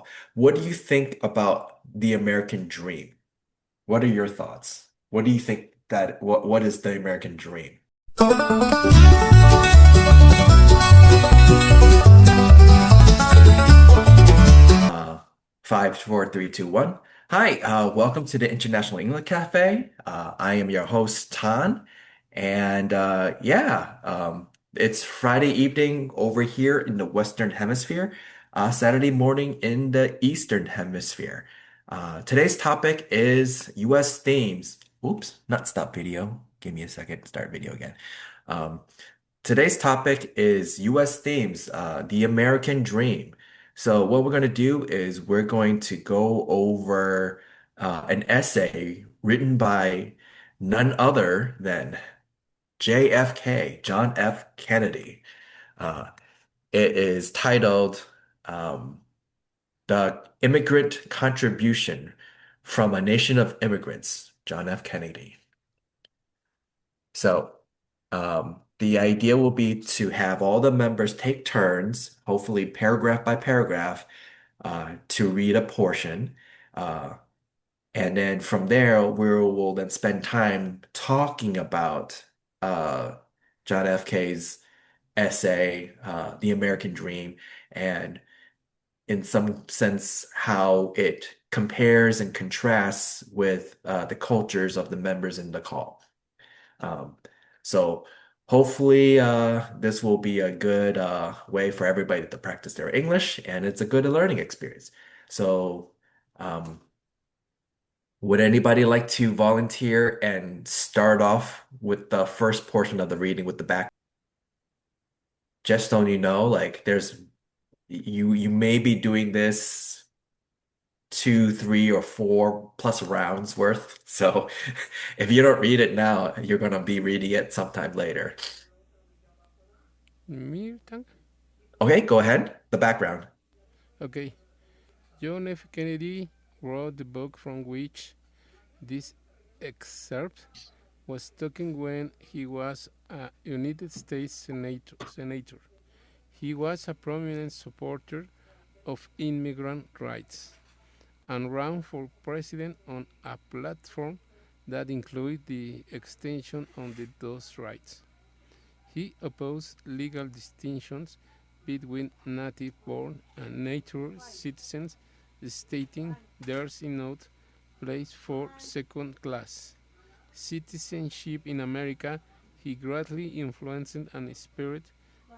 all, what do you think about the American dream? What are your thoughts? What do you think that what is the American dream? Uh, 5, 4, 3, 2, 1. Hi, welcome to the International English Cafe. I am your host, Tan, and it's Friday evening over here in the Western Hemisphere, Saturday morning in the Eastern Hemisphere. Today's topic is U.S. themes. Oops, not stop video. Give me a second, start video again. Um, Today's topic is U.S. themes, the American dream. So what we're going to do is we're going to go over an essay written by none other than JFK, John F. Kennedy. Uh, it is titled um, The Immigrant Contribution from a Nation of Immigrants, John F. Kennedy. So, the idea will be to have all the members take turns, hopefully paragraph by paragraph, to read a portion. Uh, and then from there, will then spend time talking about John F. K's essay, The American Dream, and in some sense, how it compares and contrasts with the cultures of the members in the call. Um, so hopefully this will be a good way for everybody to practice their English, and it's a good learning experience. So um, would anybody like to volunteer and start off with the first portion of the reading with the back? Just so you know, like you may be doing this 2, 3, or 4 plus rounds worth. So if you don't read it now, you're gonna be reading it sometime later. Me, Tank? Okay, go ahead. The background. Okay. John F. Kennedy wrote the book from which this excerpt was taken when he was a United States Senator. He was a prominent supporter of immigrant rights and ran for president on a platform that included the extension of those rights. He opposed legal distinctions between native-born and native citizens, stating there's no place for second-class citizenship in America. He greatly influenced and spurred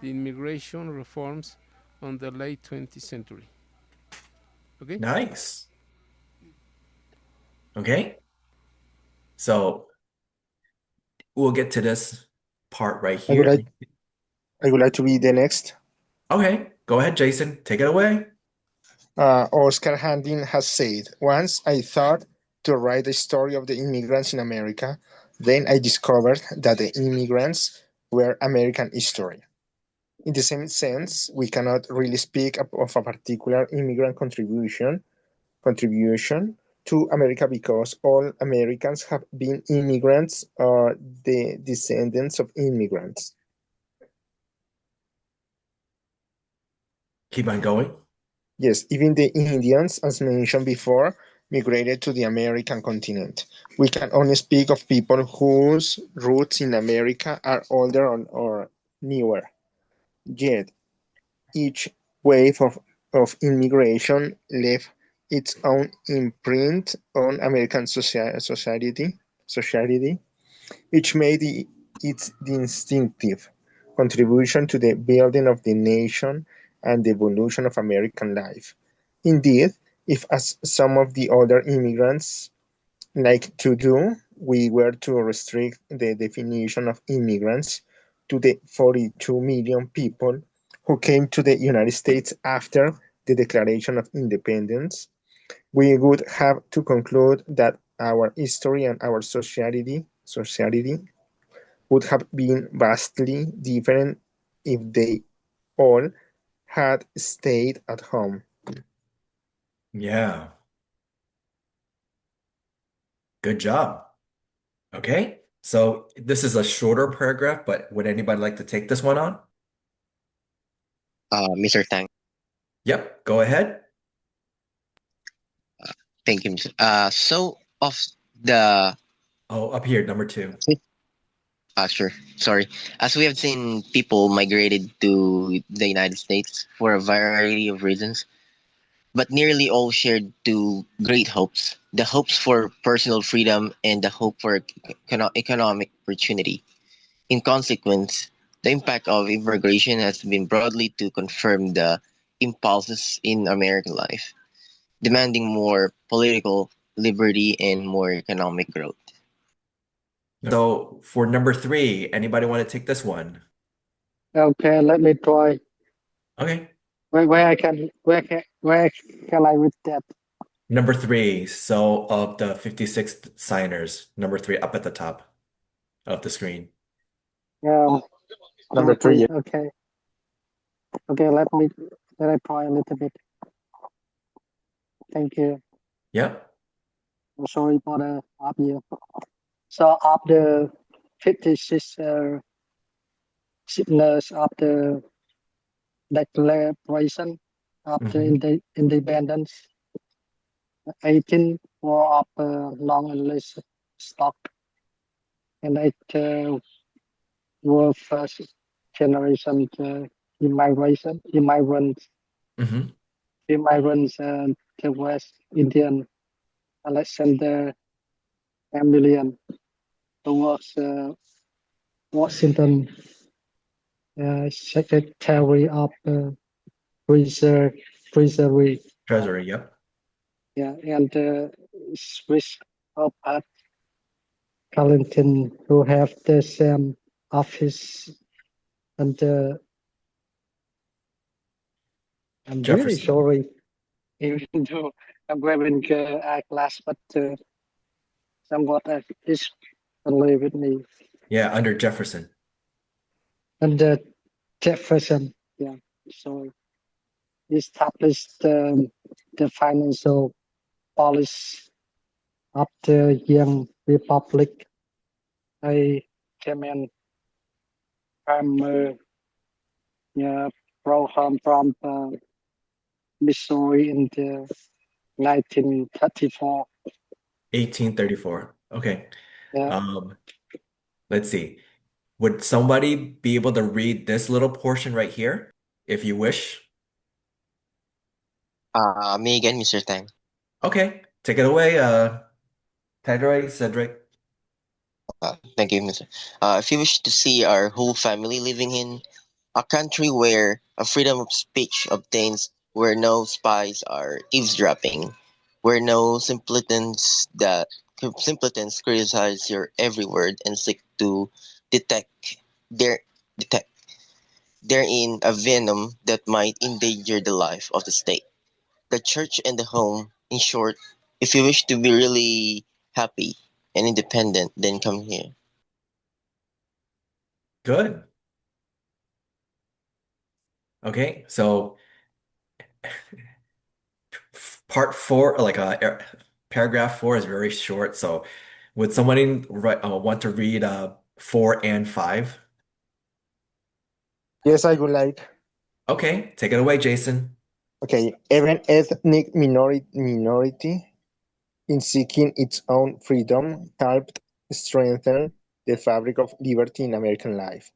the immigration reforms on the late 20th century. Okay? Nice. Okay. So we'll get to this part right I would here. like I would like to read the next. Okay, go ahead, Jason. Take it away. Oscar Handin has said, "Once I thought to write the story of the immigrants in America, then I discovered that the immigrants were American history." In the same sense, we cannot really speak of a particular immigrant contribution to America because all Americans have been immigrants or the descendants of immigrants. Keep on going. Yes, even the Indians, as mentioned before, migrated to the American continent. We can only speak of people whose roots in America are older or newer. Yet, each wave of immigration left its own imprint on American society, which made its distinctive contribution to the building of the nation and the evolution of American life. Indeed, if, as some of the other immigrants like to do, we were to restrict the definition of immigrants to the 42 million people who came to the United States after the Declaration of Independence, we would have to conclude that our history and our society would have been vastly different if they all had stayed at home. Yeah, good job. Okay, so this is a shorter paragraph, but would anybody like to take this one on? Mr. Tang. Yep, go ahead. Thank you. So of the Oh, up here, number two. sure. Sorry. As we have seen, people migrated to the United States for a variety of reasons, but nearly all shared two great hopes: the hopes for personal freedom and the hope for economic opportunity. In consequence, the impact of immigration has been broadly to confirm the impulses in American life, demanding more political liberty and more economic growth. So for number three, anybody want to take this one? Okay, let me try. Okay. Where can I read that? Number three. So of the 56 signers, number three up at the top of the screen. Um, Number three, yeah. Okay, okay. Let I try a little bit. Thank you. Yep. I'm sorry for the audio. So after 56 signers of the declaration of the Hmm. independence, 18 were of non-enlist stock, and 8 were first generation Hmm. immigrants the West Indian Alexander Hamilton, who was Washington Secretary of Treasury, Treasury, Treasury, yep. yeah, and Swiss of Art Carlington, who have the same office, and I'm really Jefferson. sorry, even though I'm wearing eyeglass, but somewhat is only with me. Yeah, under Jefferson. And Jefferson, yeah, so established the financial policy of the young republic. I came in from yeah, from Missouri in the 1934. 1834. Okay. Yeah, Um, let's see. Would somebody be able to read this little portion right here, if you wish? Me again, Mr. Tang. Okay, take it away, Cedric. Thank you, Mr. If you wish to see our whole family living in a country where a freedom of speech obtains, where no spies are eavesdropping, where no simpletons criticize your every word and seek to detect their detect therein a venom that might endanger the life of the state, the church, and the home. In short, if you wish to be really happy and independent, then come here. Good. Okay, so part four, paragraph four is very short. So would somebody want to read four and five? Yes, I would like. Okay, take it away, Jason. Okay, every ethnic minority in seeking its own freedom helped strengthen the fabric of liberty in American life.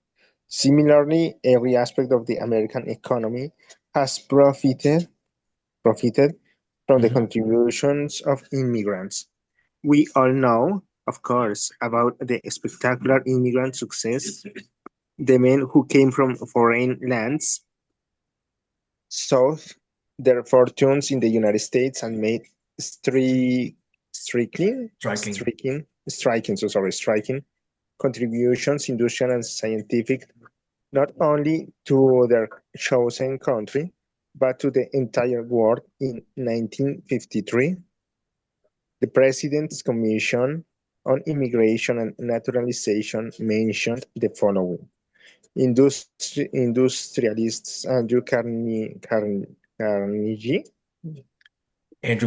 Similarly, every aspect of the American economy has profited from the Hmm. contributions of immigrants. We all know, of course, about the spectacular immigrant success. The men who came from foreign lands sought their fortunes in the United States and made Striking. striking contributions, industrial and scientific, not only to their chosen country, but to the entire world. In 1953, the President's Commission on Immigration and Naturalization mentioned the following. Industrialists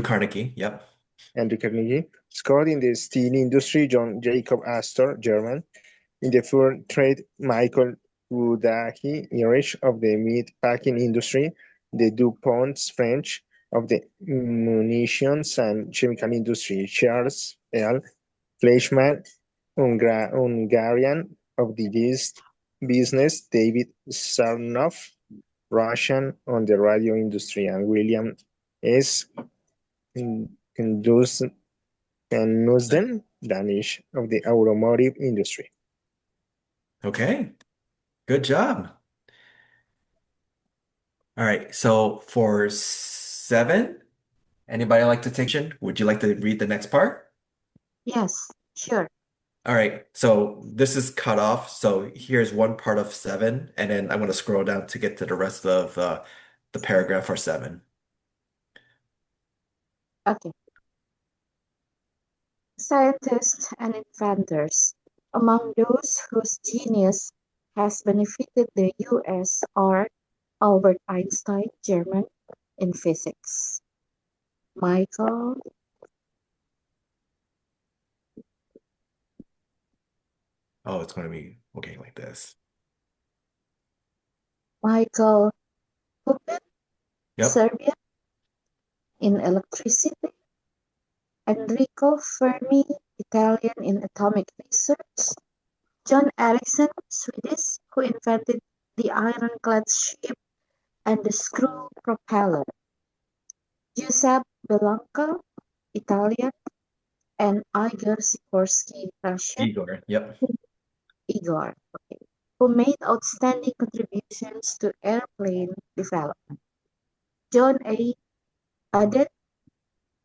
Carnegie, Yep. Andrew Carnegie, Scott in the steel industry, John Jacob Astor, German, in the fur trade, Michael Udahi, Irish, of the meat packing industry, the DuPonts, French, of the munitions and chemical industry, Charles L. Fleischmann, Hungarian of the yeast business, David Sarnoff, Russian on the radio industry, and William S. Knudsen, Danish of the automotive industry. Okay, good job. All right, so for 7, anybody like to take? Would you like to read the next part? Yes, sure. All right, so this is cut off. So here's one part of 7, and then I'm going to scroll down to get to the rest of the paragraph for 7. Okay. Scientists and inventors. Among those whose genius has benefited the US are Albert Einstein, German, in physics. Michael Oh, it's going to be okay like this. Michael Puppet, Yep. Serbian, in electricity. Enrico Fermi, Italian, in atomic research. John Ericsson, Swedish, who invented the ironclad ship and the screw propeller. Giuseppe Bellanca, Italian, and Igor Sikorsky, Russian. Igor. Yep. Igor, okay, who made outstanding contributions to airplane development. John A. Adet,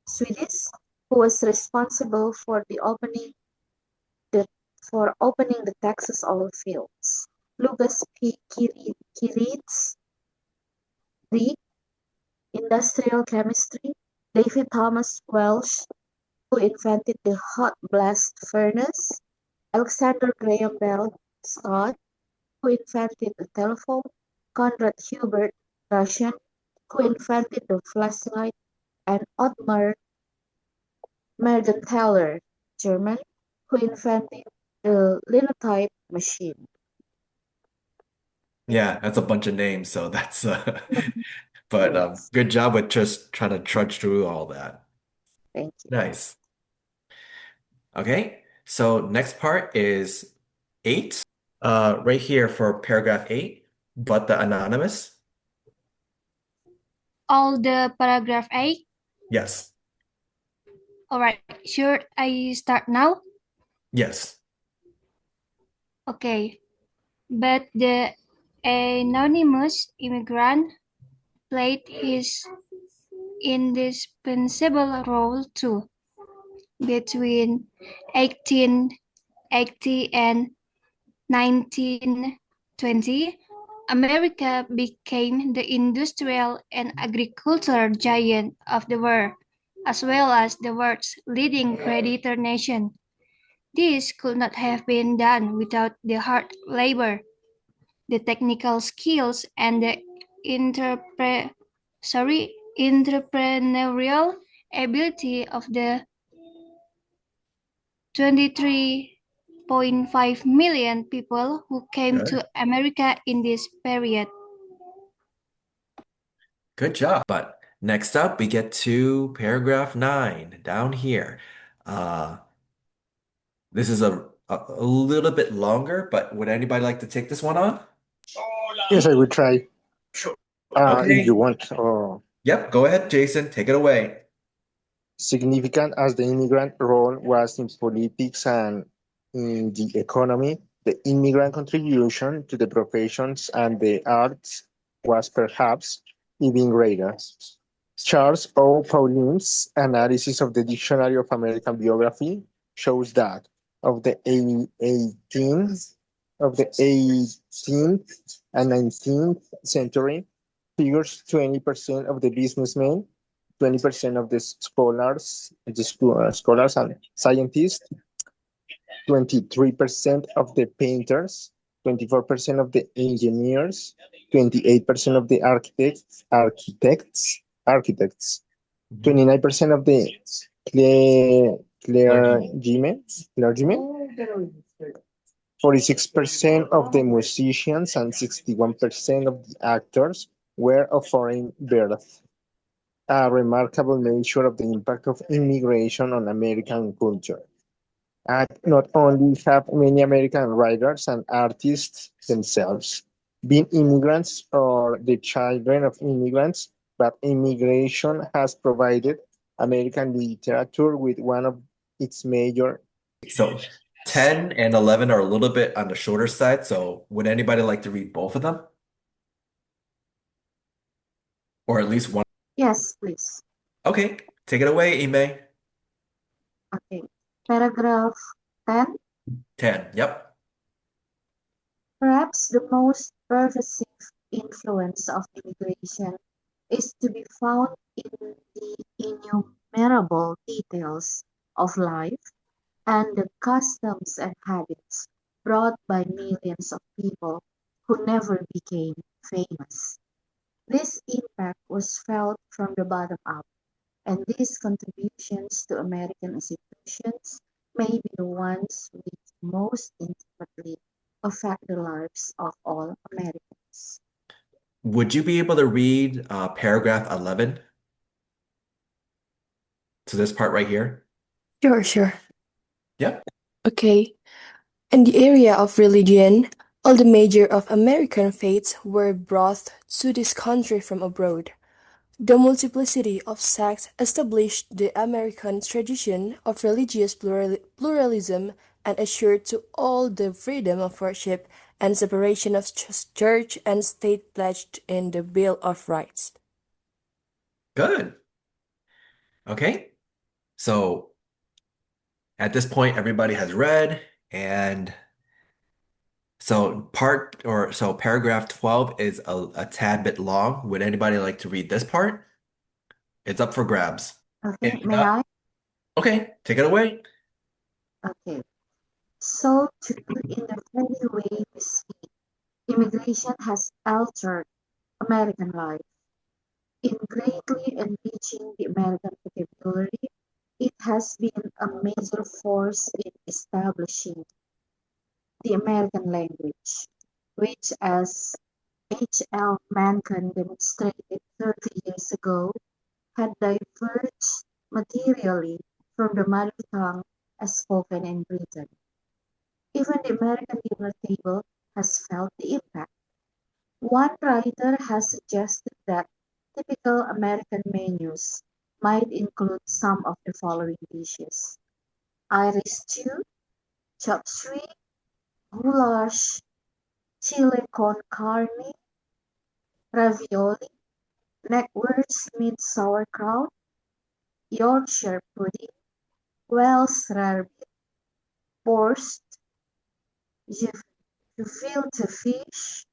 Swedish, who was responsible for opening the Texas oil fields. Lucas P. Kiritz, Greek, industrial chemistry. David Thomas Welsh, who invented the hot blast furnace. Alexander Graham Bell, Scott, who invented the telephone. Conrad Hubert, Russian, who invented the flashlight. And Ottmar Mergenthaler, German, who invented the linotype machine. Yeah, that's a bunch of names, so that's but Yes, good job with just trying to trudge through all that. thank you. Nice. Okay, so next part is 8. Right here for paragraph 8, but the anonymous. All the paragraph 8. Yes. All right, should I start now? Yes. Okay. But the anonymous immigrant played his indispensable role too. Between 1880 and 1920, America became the industrial and agricultural giant of the world, as well as the world's leading creditor nation. This could not have been done without the hard labor, the technical skills, and the entrepreneurial ability of the 23.5 million people who came Good. to America in this period. Good job. But next up, we get to paragraph 9 down here. This is a little bit longer, but would anybody like to take this one on? Yes, I will try. If you Okay. want. Yep, go ahead, Jeisson. Take it away. Significant as the immigrant role was in politics and in the economy, the immigrant contribution to the professions and the arts was perhaps even greater. Charles O. Pauline's analysis of the Dictionary of American Biography shows that of the 18th, of the 18th and 19th century, figures 20% of the businessmen, 20% of the scholars, scholars and scientists, 23% of the painters, 24% of the engineers, 28% of the architects, 29% of the clergymen, 46% of the musicians, and 61% of the actors were of foreign birth. a remarkable measure of the impact of immigration on American culture. And not only have many American writers and artists themselves been immigrants or the children of immigrants, but immigration has provided American literature with one of its major. So 10 and 11 are a little bit on the shorter side. So would anybody like to read both of them? Or at least one? Yes, please. Okay, take it away, Imee. Okay. Paragraph 10. 10. Yep. Perhaps the most pervasive influence of immigration is to be found in the innumerable details of life and the customs and habits brought by millions of people who never became famous. This impact was felt from the bottom up, and these contributions to American institutions may be the ones which most intimately affect the lives of all Americans. Would you be able to read paragraph 11? So this part right here? Sure, sure. Yep. Okay. In the area of religion, all the major of American faiths were brought to this country from abroad. The multiplicity of sects established the American tradition of religious pluralism and assured to all the freedom of worship and separation of church and state pledged in the Bill of Rights. Good. Okay. So at this point, everybody has read, and so paragraph 12 is a tad bit long. Would anybody like to read this part? It's up for grabs. Okay, If may not, I? okay, take it away. Okay. So, too, in the very way we speak, immigration has altered American life. In greatly enriching the American vocabulary, it has been a major force in establishing the American language, which, as H.L. Mencken demonstrated 30 years ago, had diverged materially from the mother tongue as spoken in Britain. Even the American dinner table has felt the impact. One writer has suggested that typical American menus might include some of the following dishes: Irish stew, chop suey, goulash, chile con carne, ravioli, knackwurst meat sauerkraut, Yorkshire pudding, Welsh rarebit, borscht, gefilte fish,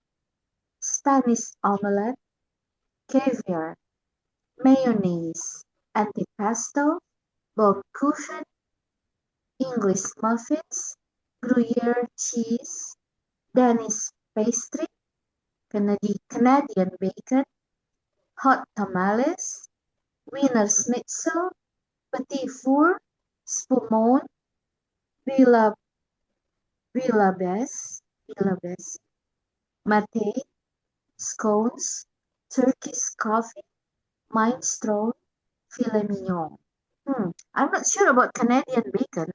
Spanish omelette, caviar, mayonnaise, antipasto, Baumkuchen, English muffins, Gruyere cheese, Danish pastry, Canadian bacon, hot tamales, Wiener Schnitzel, Petit Four, Spumone, Villa Billabesse, Mate, scones, Turkish coffee, minestrone, filet mignon. I'm not sure about Canadian bacon.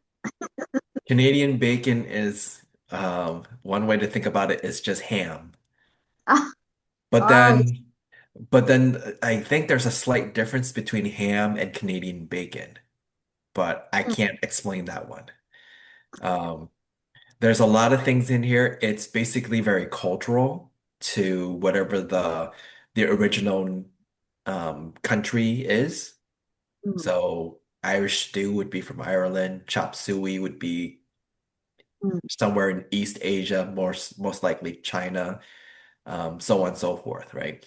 Canadian bacon is one way to think about it is just ham. Ah, But oh, then but then I think there's a slight difference between ham and Canadian bacon, but I mm, can't explain that one. Um, there's a lot of things in here. It's basically very cultural to whatever the original country is. mm, So Irish stew would be from Ireland. Chop suey would be mm. somewhere in East Asia, most likely China, so on and so forth, right?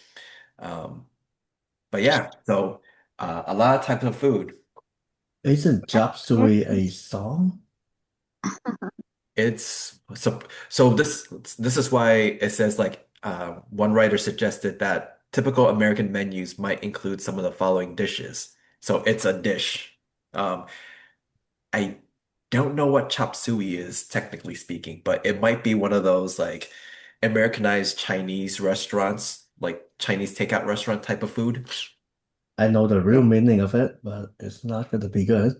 Um, but yeah, so a lot of types of food. Isn't And chop yes, suey a please. song? It's so this is why it says like one writer suggested that typical American menus might include some of the following dishes. So it's a dish. Um, I don't know what chop suey is, technically speaking, but it might be one of those like Americanized Chinese restaurants, like Chinese takeout restaurant type of food. I know the real meaning of it, but it's not going to be good.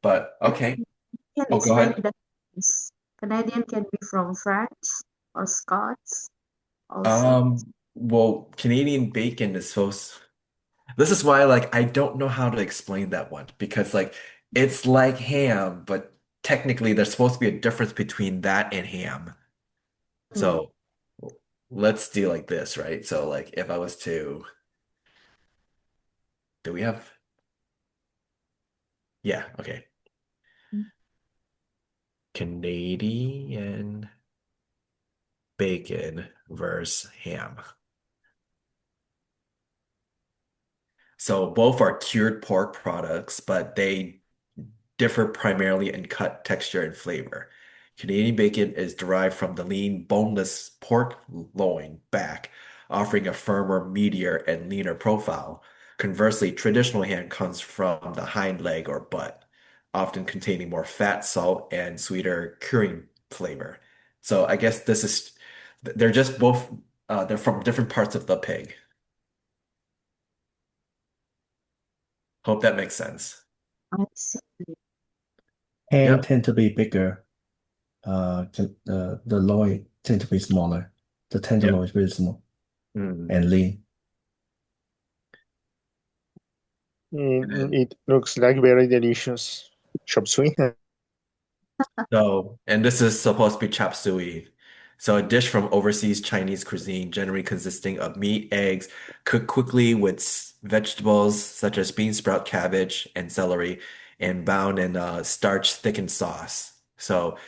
But okay. Canadian Oh, is go many ahead. different. Canadian can be from France or Scots also. Well, Canadian bacon is supposed. This is why, like, I don't know how to explain that one because, like, it's like ham, but technically there's supposed to be a difference between that and ham. Hmm. So let's do like this, right? So, like, if I was to, do we have? Yeah, okay. Canadian bacon versus ham. So both are cured pork products, but they differ primarily in cut, texture, and flavor. Canadian bacon is derived from the lean, boneless pork loin back, offering a firmer, meatier, and leaner profile. Conversely, traditional ham comes from the hind leg or butt, often containing more fat, salt, and sweeter curing flavor. So I guess this is, they're just both, they're from different parts of the pig. Hope that makes sense. I see. Ham Yep. tend to be bigger. The loin tend to be smaller. The Yep. tenderloin is very small Mm. and lean. And then It looks like very delicious. Chop suey. So, and this is supposed to be chop suey. So, a dish from overseas Chinese cuisine, generally consisting of meat, eggs, cooked quickly with vegetables such as bean sprout, cabbage, and celery, and bound in starch thickened sauce. So,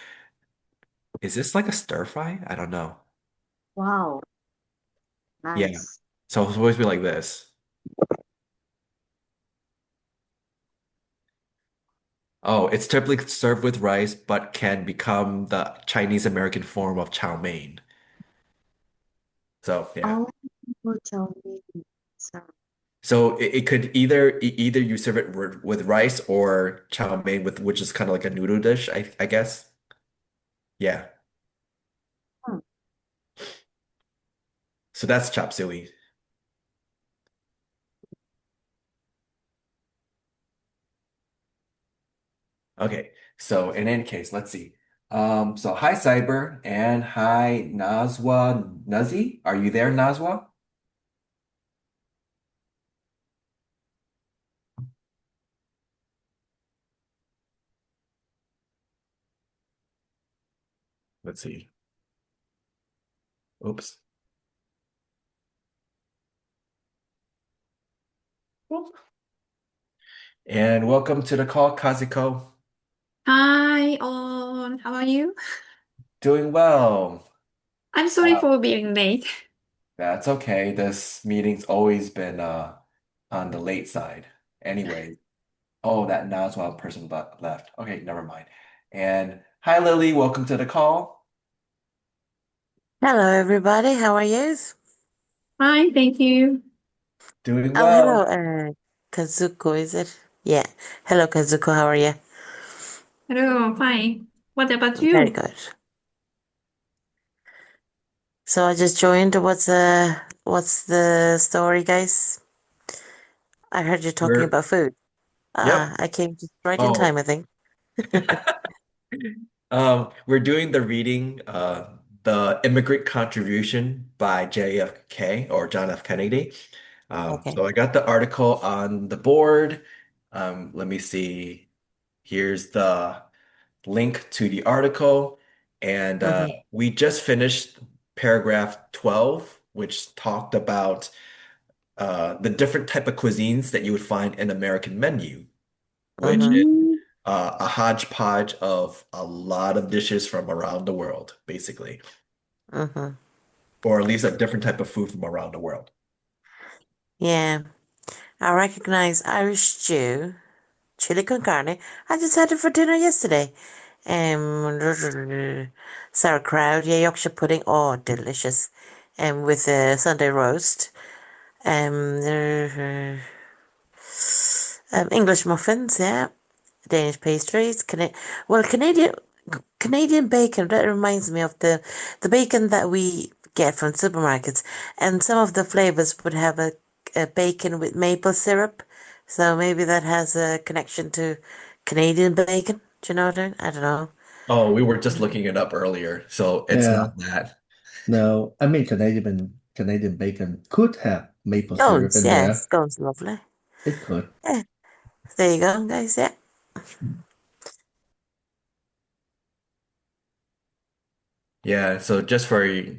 is this like a stir fry? I don't know. Wow, Yeah. nice. So, it's supposed to be like this. Oh, it's typically served with rice, but can become the Chinese American form of chow mein. So, yeah. Oh, chow mein. Sorry. So it could either you serve it with rice or chow mein with which is kind of like a noodle dish, I guess. Yeah. Hmm. So that's chop suey. Okay. So in any case, let's see. So hi Cyber and hi Nazwa Nazi. Are you there, Nazwa? Let's see. Oops. Oop. And welcome to the call, Kazuko. Hi, all. How are you? Doing well. I'm sorry Uh, for being late. that's okay. This meeting's always been on the late side. Anyway, oh, that Nazwa person left. Okay, never mind. And hi, Lily. Welcome to the call. Hello, everybody. How are you? Fine, thank you. Doing Oh, hello, well. Kazuko, is it? Yeah. Hello, Kazuko. How are you? Hello, fine. What about Very you? good. So I just joined. What's the story, guys? I heard you talking We're about food. Yep. I came just right in time, Oh, I think. we're doing the reading, The Immigrant Contribution by JFK or John F. Kennedy. Okay. So I got the article on the board. Let me see. Here's the link to the article. And Mm-hmm. we just finished paragraph 12, which talked about the different type of cuisines that you would find in American menu, which Mm-hmm. is Mm, a hodgepodge of a lot of dishes from around the world, basically, Mm-hmm. or at least a different type of food from around the world. Yeah. I recognize Irish stew, chili con carne. I just had it for dinner yesterday. Sauerkraut, yeah, Yorkshire pudding. Oh, delicious. With a Sunday roast. Um, English muffins, yeah. Danish pastries. Canadian bacon. That reminds me of the bacon that we get from supermarkets, and some of the flavors would have a bacon with maple syrup, so maybe that has a connection to Canadian bacon. Do you know what I mean? I don't know. Oh, we were just looking it up earlier, so it's Yeah. not that. No, I mean Canadian bacon could have maple syrup Scones, in yeah, there. scones, lovely. It could. Yeah, there you go, guys. Yeah. Yeah, so just for your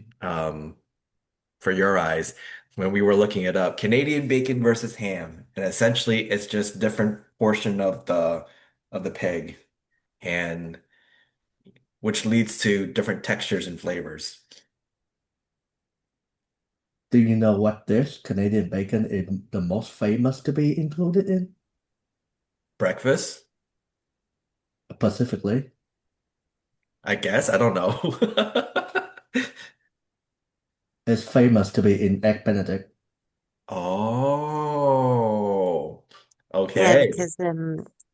eyes, when we were looking it up, Canadian bacon versus ham, and essentially it's just different portion of the pig, and which leads to different textures and flavors. Do you know what dish Canadian bacon is the most famous to be included in? Breakfast, Specifically, I guess. I don't know. it's famous to be in Egg Benedict. Oh, Yeah, okay. because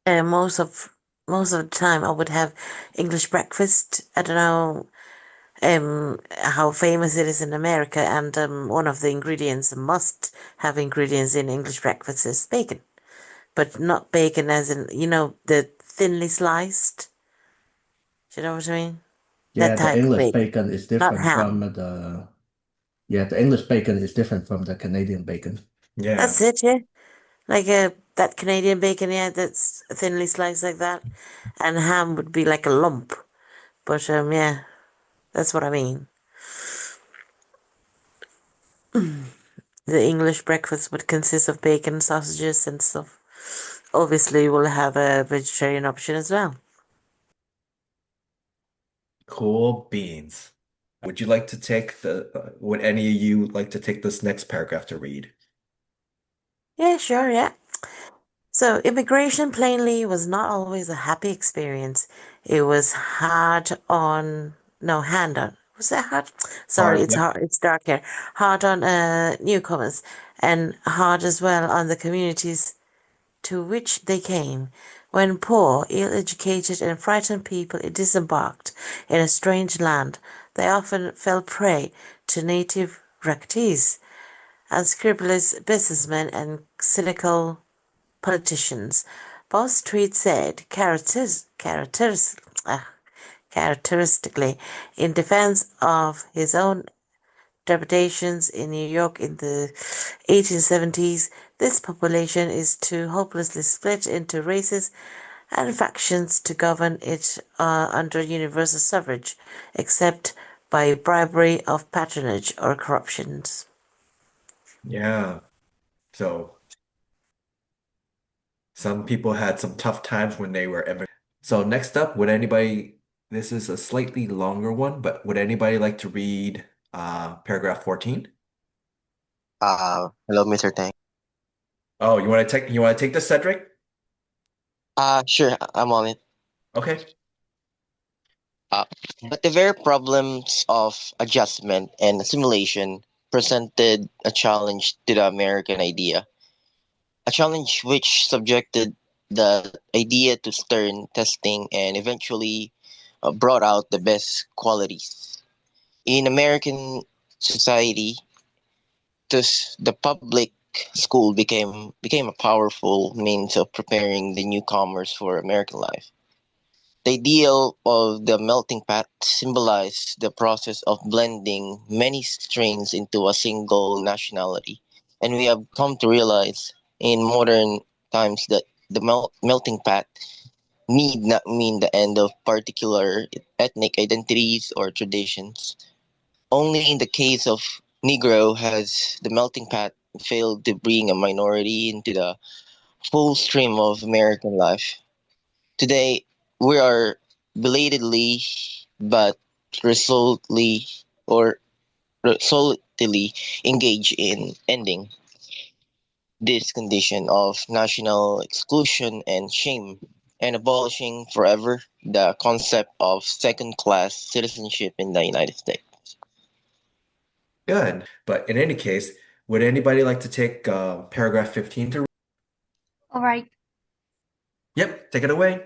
most of the time I would have English breakfast. I don't know how famous it is in America, and one of the ingredients, must have ingredients in English breakfast is bacon, but not bacon as in, the thinly sliced. Do you know what I mean? Yeah, That the type of English bacon, bacon is not different from ham. the yeah, the English bacon is different from the Canadian bacon. Yeah. That's it, yeah. Like that Canadian bacon, yeah, that's thinly sliced like that, and ham would be like a lump. But yeah, that's what I mean. The English breakfast would consist of bacon, sausages, and stuff. Obviously, we'll have a vegetarian option as well. Cool beans. Would you like to take would any of you like to take this next paragraph to read? Yeah, sure, yeah. So, immigration plainly was not always a happy experience. It was hard on, no, hand on. Was that hard? Sorry, Hard, it's yep. hard. It's dark here. Hard on newcomers, and hard as well on the communities to which they came. When poor, ill-educated, and frightened people disembarked in a strange land, they often fell prey to native recruitees, unscrupulous businessmen, and cynical politicians. Boss Tweed said characteristically in defense of his own depredations in New York in the 1870s, this population is too hopelessly split into races and factions to govern it under universal suffrage, except by bribery of patronage or corruptions. Yeah. So some people had some tough times when they were immigrants. So next up, this is a slightly longer one, but would anybody like to read paragraph 14? Hello, Mr. Tang. Oh, you want to take this, Cedric? Sure, I'm on it. Okay. Uh, but the very problems of adjustment and assimilation presented a challenge to the American idea, a challenge which subjected the idea to stern testing and eventually brought out the best qualities. In American society, thus the public school became a powerful means of preparing the newcomers for American life. The ideal of the melting pot symbolized the process of blending many strains into a single nationality, and we have come to realize in modern times that the melting pot need not mean the end of particular ethnic identities or traditions. Only in the case of Negro has the melting pot failed to bring a minority into the full stream of American life. Today, we are belatedly but resolutely or resolutely engaged in ending this condition of national exclusion and shame and abolishing forever the concept of second-class citizenship in the United States. Good. But in any case, would anybody like to take paragraph 15 to read? All right. Yep, take it away.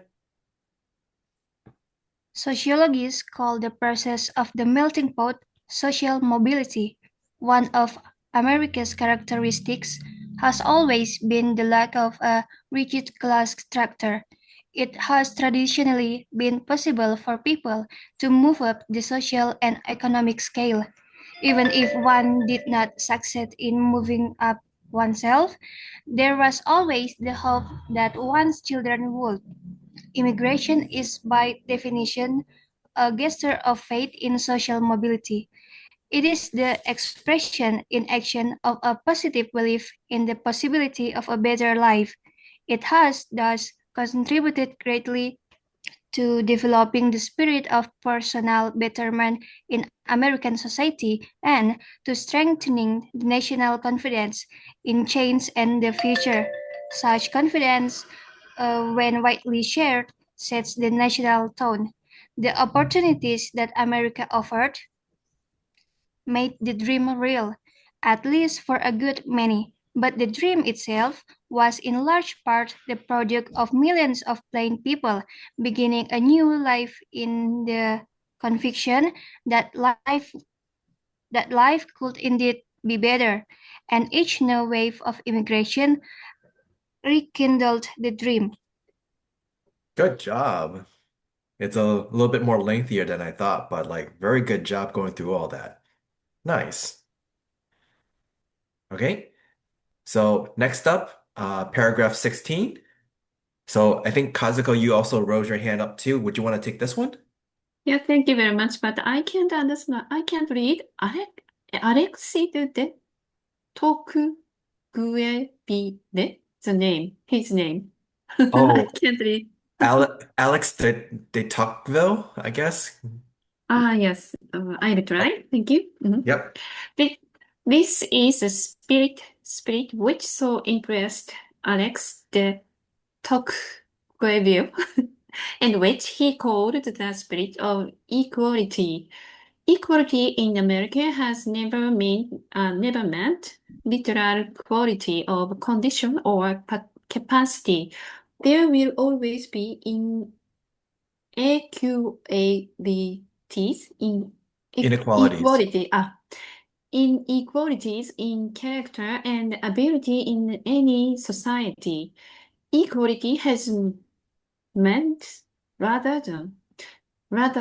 Sociologists call the process of the melting pot social mobility. One of America's characteristics has always been the lack of a rigid class structure. It has traditionally been possible for people to move up the social and economic scale. Even if one did not succeed in moving up oneself, there was always the hope that one's children would. Immigration is, by definition, a gesture of faith in social mobility. It is the expression in action of a positive belief in the possibility of a better life. It has thus contributed greatly to developing the spirit of personal betterment in American society and to strengthening the national confidence in change and the future. Such confidence, when widely shared, sets the national tone. The opportunities that America offered made the dream real, at least for a good many. But the dream itself was in large part the product of millions of plain people beginning a new life in the conviction that life could indeed be better, and each new wave of immigration rekindled the dream. Good job. It's a little bit more lengthier than I thought, but like very good job going through all that. Nice. Okay. So next up, paragraph 16. So I think Kazuko, you also rose your hand up too. Would you want to take this one? Yeah, thank you very much, but I can't understand. I can't read. Alexis de Tocqueville, the name, his name. I Oh, can't read. Alex de Tocqueville, I guess. Yes, I'll try. Thank you. Yep. Thi- This is a spirit which so impressed Alex de Tocqueville, and which he called the spirit of equality. Equality in America has never meant literal quality of condition or capacity. There will always be inequalities in Inequalities. inequalities in character and ability in any society. Equality has meant rather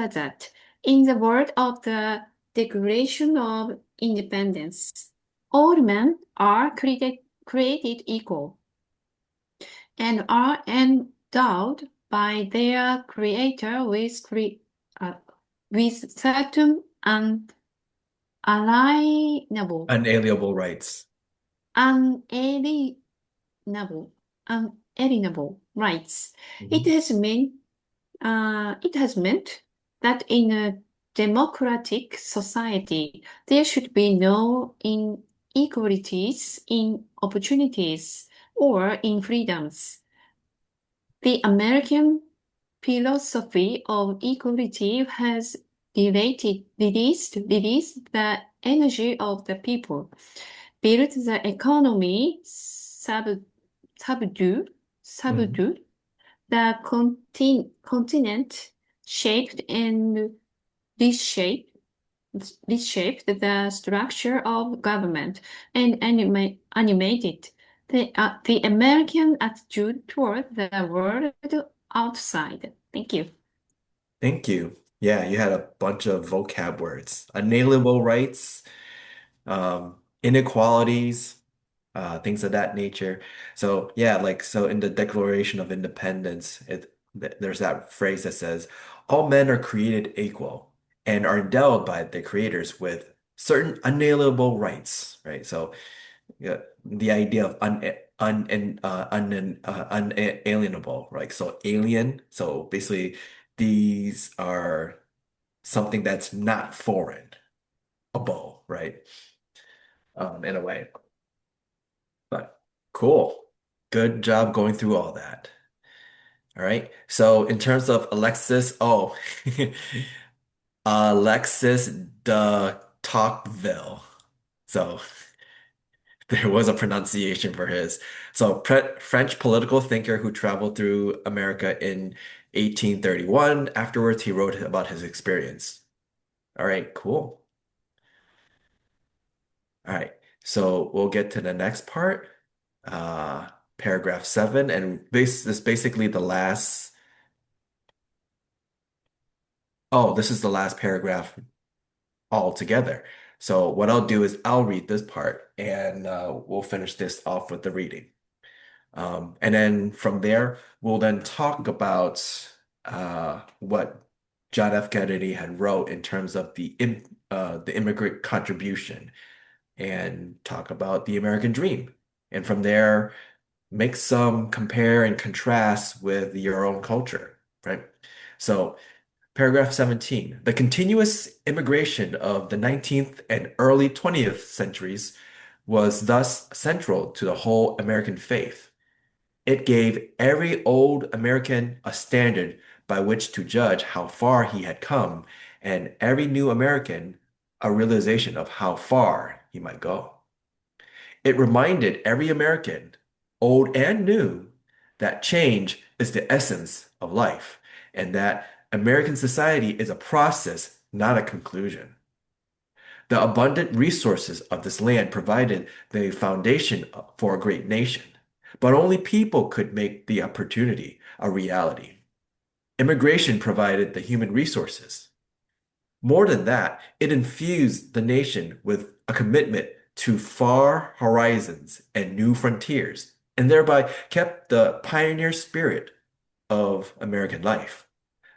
that, in the word of the Declaration of Independence, all men are created equal and are endowed by their Creator with certain unalienable, Unalienable rights. unalienable, unalienable rights. It Mhm. has meant that in a democratic society, there should be no inequalities in opportunities or in freedoms. The American philosophy of equality has released the energy of the people, built the economy, subdued Mhm. the continent, shaped and reshaped, reshaped the structure of government, and animated the American attitude toward the world outside. Thank you. Thank you. Yeah, you had a bunch of vocab words. Unalienable rights, inequalities, things of that nature. So yeah, like so in the Declaration of Independence, there's that phrase that says, "All men are created equal and are endowed by the creators with certain unalienable rights." Right? So yeah, the idea of unalienable, right? So alien. So basically, these are something that's not foreign, right? In a way. But cool. Good job going through all that. All right. So in terms of Alexis, Alexis de Tocqueville. So there was a pronunciation for his. So French political thinker who traveled through America in 1831. Afterwards, he wrote about his experience. All right, cool. All right. So we'll get to the next part, paragraph 7, and this is basically the last. Oh, this is the last paragraph altogether. So what I'll do is I'll read this part, and we'll finish this off with the reading. And then from there, we'll then talk about what John F. Kennedy had wrote in terms of the immigrant contribution, and talk about the American dream. And from there, make some compare and contrast with your own culture, right? So, paragraph 17, the continuous immigration of the 19th and early 20th centuries was thus central to the whole American faith. It gave every old American a standard by which to judge how far he had come, and every new American a realization of how far he might go. It reminded every American, old and new, that change is the essence of life, and that American society is a process, not a conclusion. The abundant resources of this land provided the foundation for a great nation, but only people could make the opportunity a reality. Immigration provided the human resources. More than that, it infused the nation with a commitment to far horizons and new frontiers, and thereby kept the pioneer spirit of American life,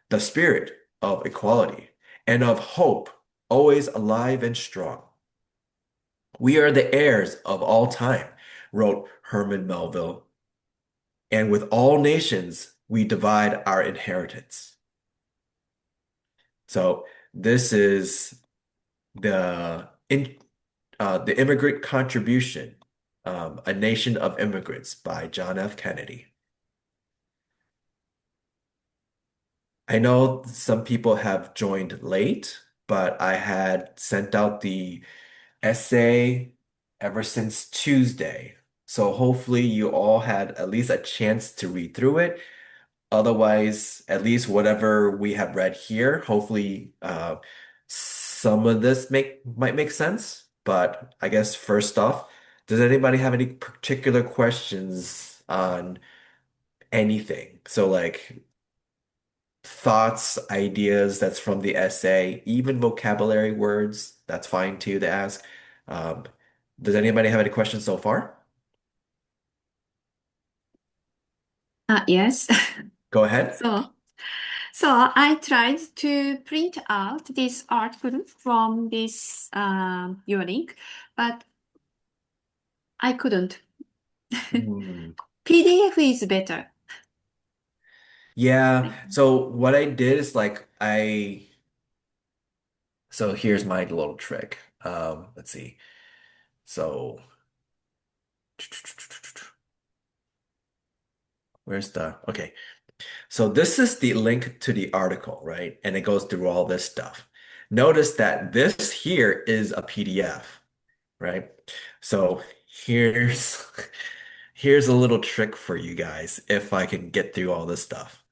the spirit of equality and of hope always alive and strong. We are the heirs of all time, wrote Herman Melville, and with all nations we divide our inheritance. So this is the Immigrant Contribution, A Nation of Immigrants by John F. Kennedy. I know some people have joined late, but I had sent out the essay ever since Tuesday. So hopefully you all had at least a chance to read through it. Otherwise, at least whatever we have read here, hopefully some of this might make sense. But I guess first off, does anybody have any particular questions on anything? So like thoughts, ideas that's from the essay, even vocabulary words, that's fine too to ask. Um, does anybody have any questions so far? Yes. Go ahead. So I tried to print out this article from this your link, but I couldn't. Hmm. PDF is better. Yeah, so what I did is so here's my little trick. Let's see. So okay. So this is the link to the article, right? And it goes through all this stuff. Notice that this here is a PDF, right? So here's here's a little trick for you guys if I can get through all this stuff.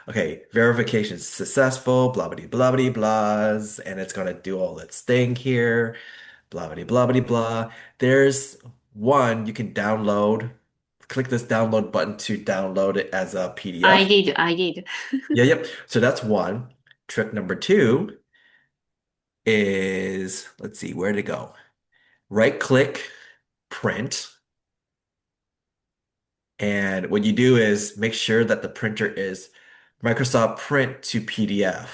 Okay, verification is successful, blah blah blah blah blahs, and it's gonna do all its thing here, blah blah blah blah blah. There's one you can download. Click this download button to download it as a I PDF. did. Yeah, yep. So that's one. Trick number two is, let's see, where to go? Right click, print. And what you do is make sure that the printer is Microsoft Print to PDF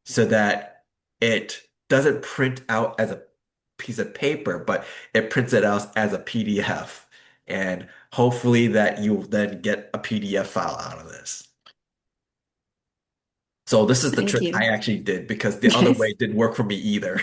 so that it doesn't print out as a piece of paper, but it prints it out as a PDF. And hopefully that you'll then get a PDF file out of this. So this is the Thank trick you. I actually did because the other Yes. way didn't work for me either.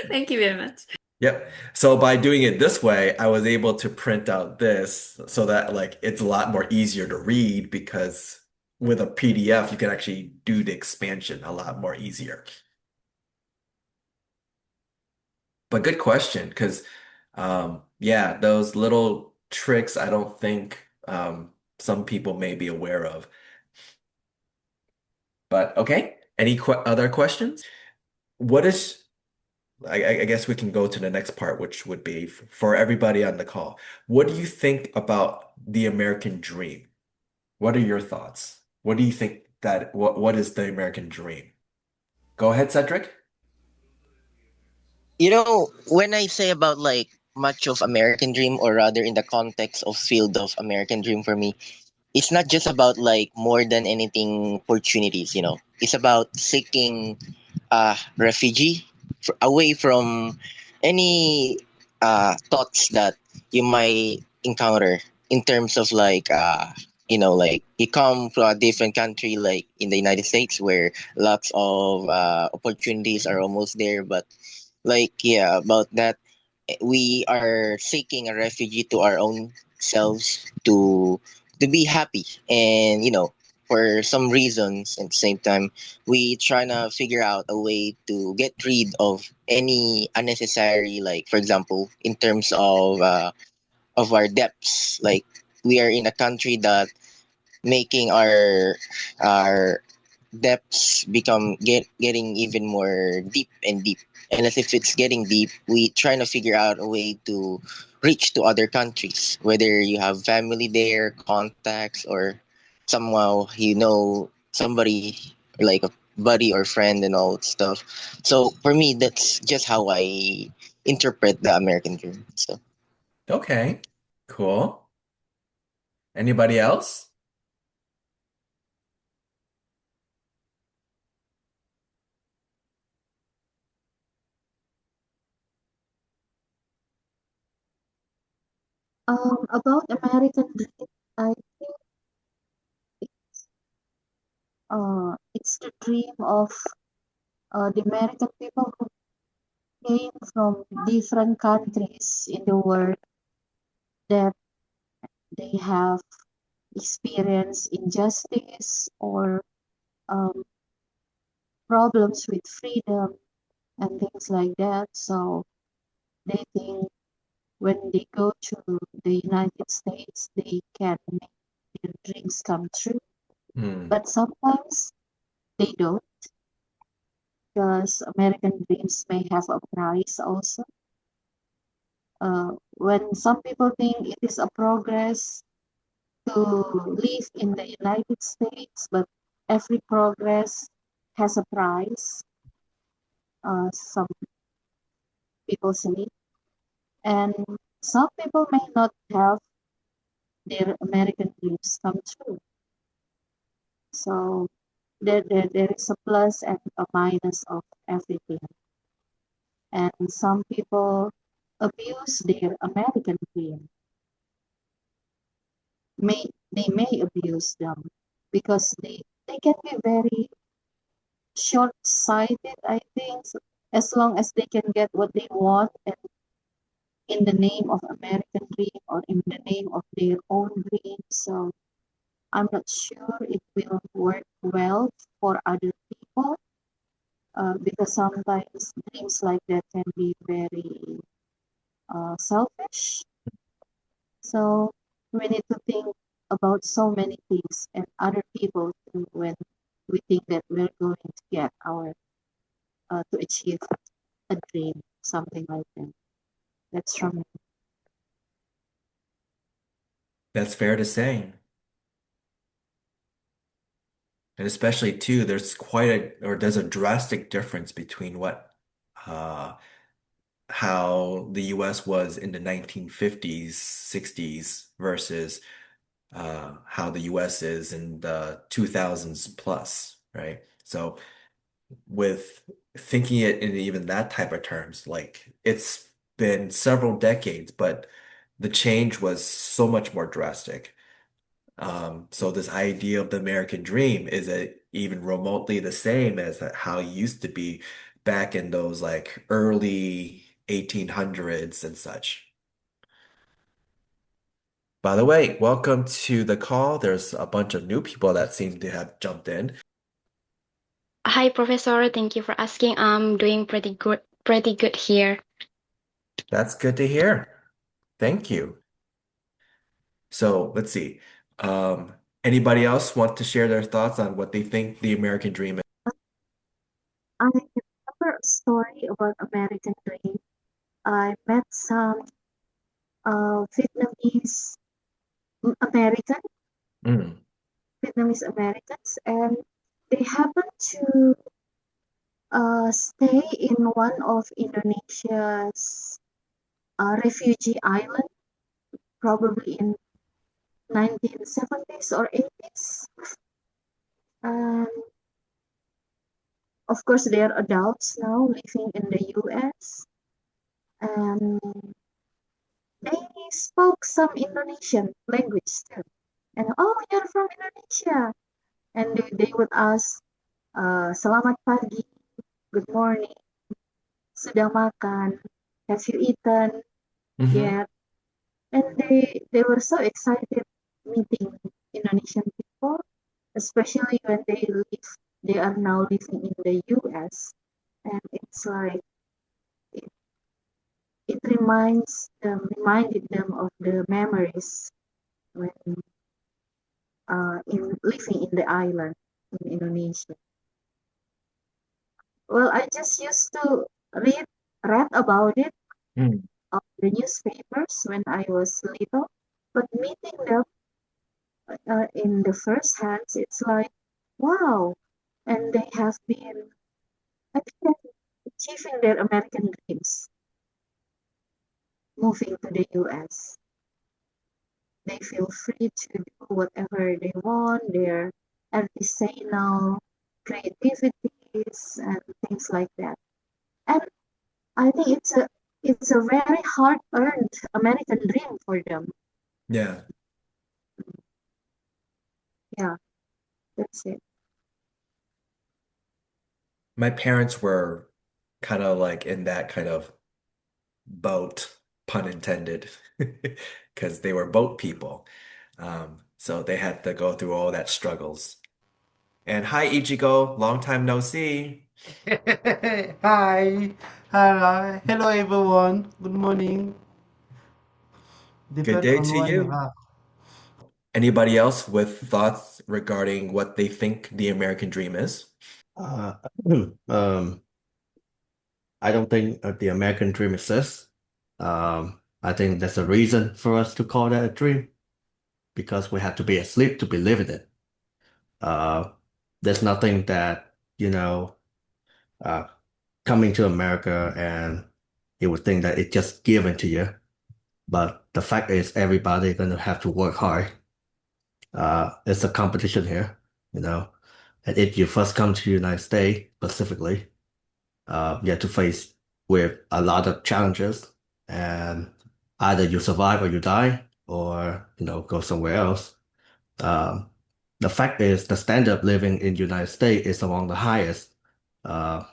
Thank you very much. Yep. So by doing it this way, I was able to print out this so that like it's a lot more easier to read because with a PDF, you can actually do the expansion a lot more easier. But good question, because yeah, those little tricks I don't think some people may be aware of. But okay, any other questions? What is I guess we can go to the next part, which would be for everybody on the call. What do you think about the American dream? What are your thoughts? What do you think that what is the American dream? Go ahead, Cedric. When I say about like much of American Dream, or rather in the context of field of American Dream for me, it's not just about like more than anything opportunities. It's about seeking refugee away from any thoughts that you might encounter in terms of like you come from a different country like in the United States where lots of opportunities are almost there, but like yeah about that we are seeking a refugee to our own selves to be happy, and for some reasons at the same time we trying to figure out a way to get rid of any unnecessary, like for example in terms of our debts. Like we are in a country that making our depths getting even more deep and deep. And as if it's getting deep, we trying to figure out a way to reach to other countries, whether you have family there, contacts, or somehow somebody like a buddy or friend and all that stuff. So for me, that's just how I interpret the American dream. So Okay, cool. Anybody else? About American dream, I think it's the dream of the American people who came from different countries in the world, that they have experienced injustice or um, problems with freedom and things like that. So they think when they go to the United States, they can make their dreams come true. Hmm. But sometimes they don't, because American dreams may have a price also. When some people think it is a progress to live in the United States, but every progress has a price, some people say. And some people may not have their American dreams come true. So there is a plus and a minus of everything. And some people abuse their American dream. They may abuse them because they can be very short-sighted, I think. So as long as they can get what they want, and in the name of American dream or in the name of their own dream. So I'm not sure it will work well for other people, because sometimes dreams like that can be very selfish. So we need to think about so many things and other people too when we think that we're going to get our to achieve a dream, something like that. That's from me. That's fair to say. And especially too, there's a drastic difference between uh how the US was in the 1950s, 60s versus how the US is in the 2000s plus, right? So with thinking it in even that type of terms, like it's been several decades, but the change was so much more drastic. So this idea of the American dream is it even remotely the same as how it used to be back in those like early 1800s and such. By the way, welcome to the call. There's a bunch of new people that seem to have jumped in. Hi, Professor. Thank you for asking. I'm doing pretty good here. That's good to hear. Thank you. So let's see. Anybody else want to share their thoughts on what they think the American dream is? I remember story about American Dream. I met some Vietnamese American, Mm. Vietnamese Americans, and they happen to stay in one of Indonesia's refugee island, probably in 1970s or 80s. And of course, they are adults now living in the US. And they spoke some Indonesian language too. And oh, you're from Indonesia. And they would ask, selamat pagi, good morning, sudah makan, have you eaten Hmm. yet? And they were so excited meeting Indonesian people, especially when they are now living in the US. And it's like it, it reminded them of the memories when in living in the island in Indonesia. Well, I just used to read about it Mm. on the newspapers when I was little, but meeting them in the first hands, it's like, wow. And they have been, I think, achieving their American dreams, moving to the US. They feel free to do whatever they want, their artisanal creativities and things like that. And I think it's a very hard earned American dream for them. Yeah. Yeah, that's it. My parents were kind of like in that kind of boat, pun intended, because they were boat people. So they had to go through all that struggles. And hi, Ichigo, long time no see. Hi. Hello. Hello, everyone. Good morning. Good Depend day on to where you you. are. Anybody else with thoughts regarding what they think the American dream is? Uh, um, I don't think the American dream exists. I think there's a reason for us to call that a dream because we have to be asleep to be living it. Uh, there's nothing that, uh, coming to America and you would think that it's just given to you. But the fact is, everybody gonna have to work hard. It's a competition here, you know. And if you first come to the United States specifically, you have to face with a lot of challenges, and either you survive or you die, or go somewhere else. Um, the fact is, the standard of living in the United States is among the highest, uh,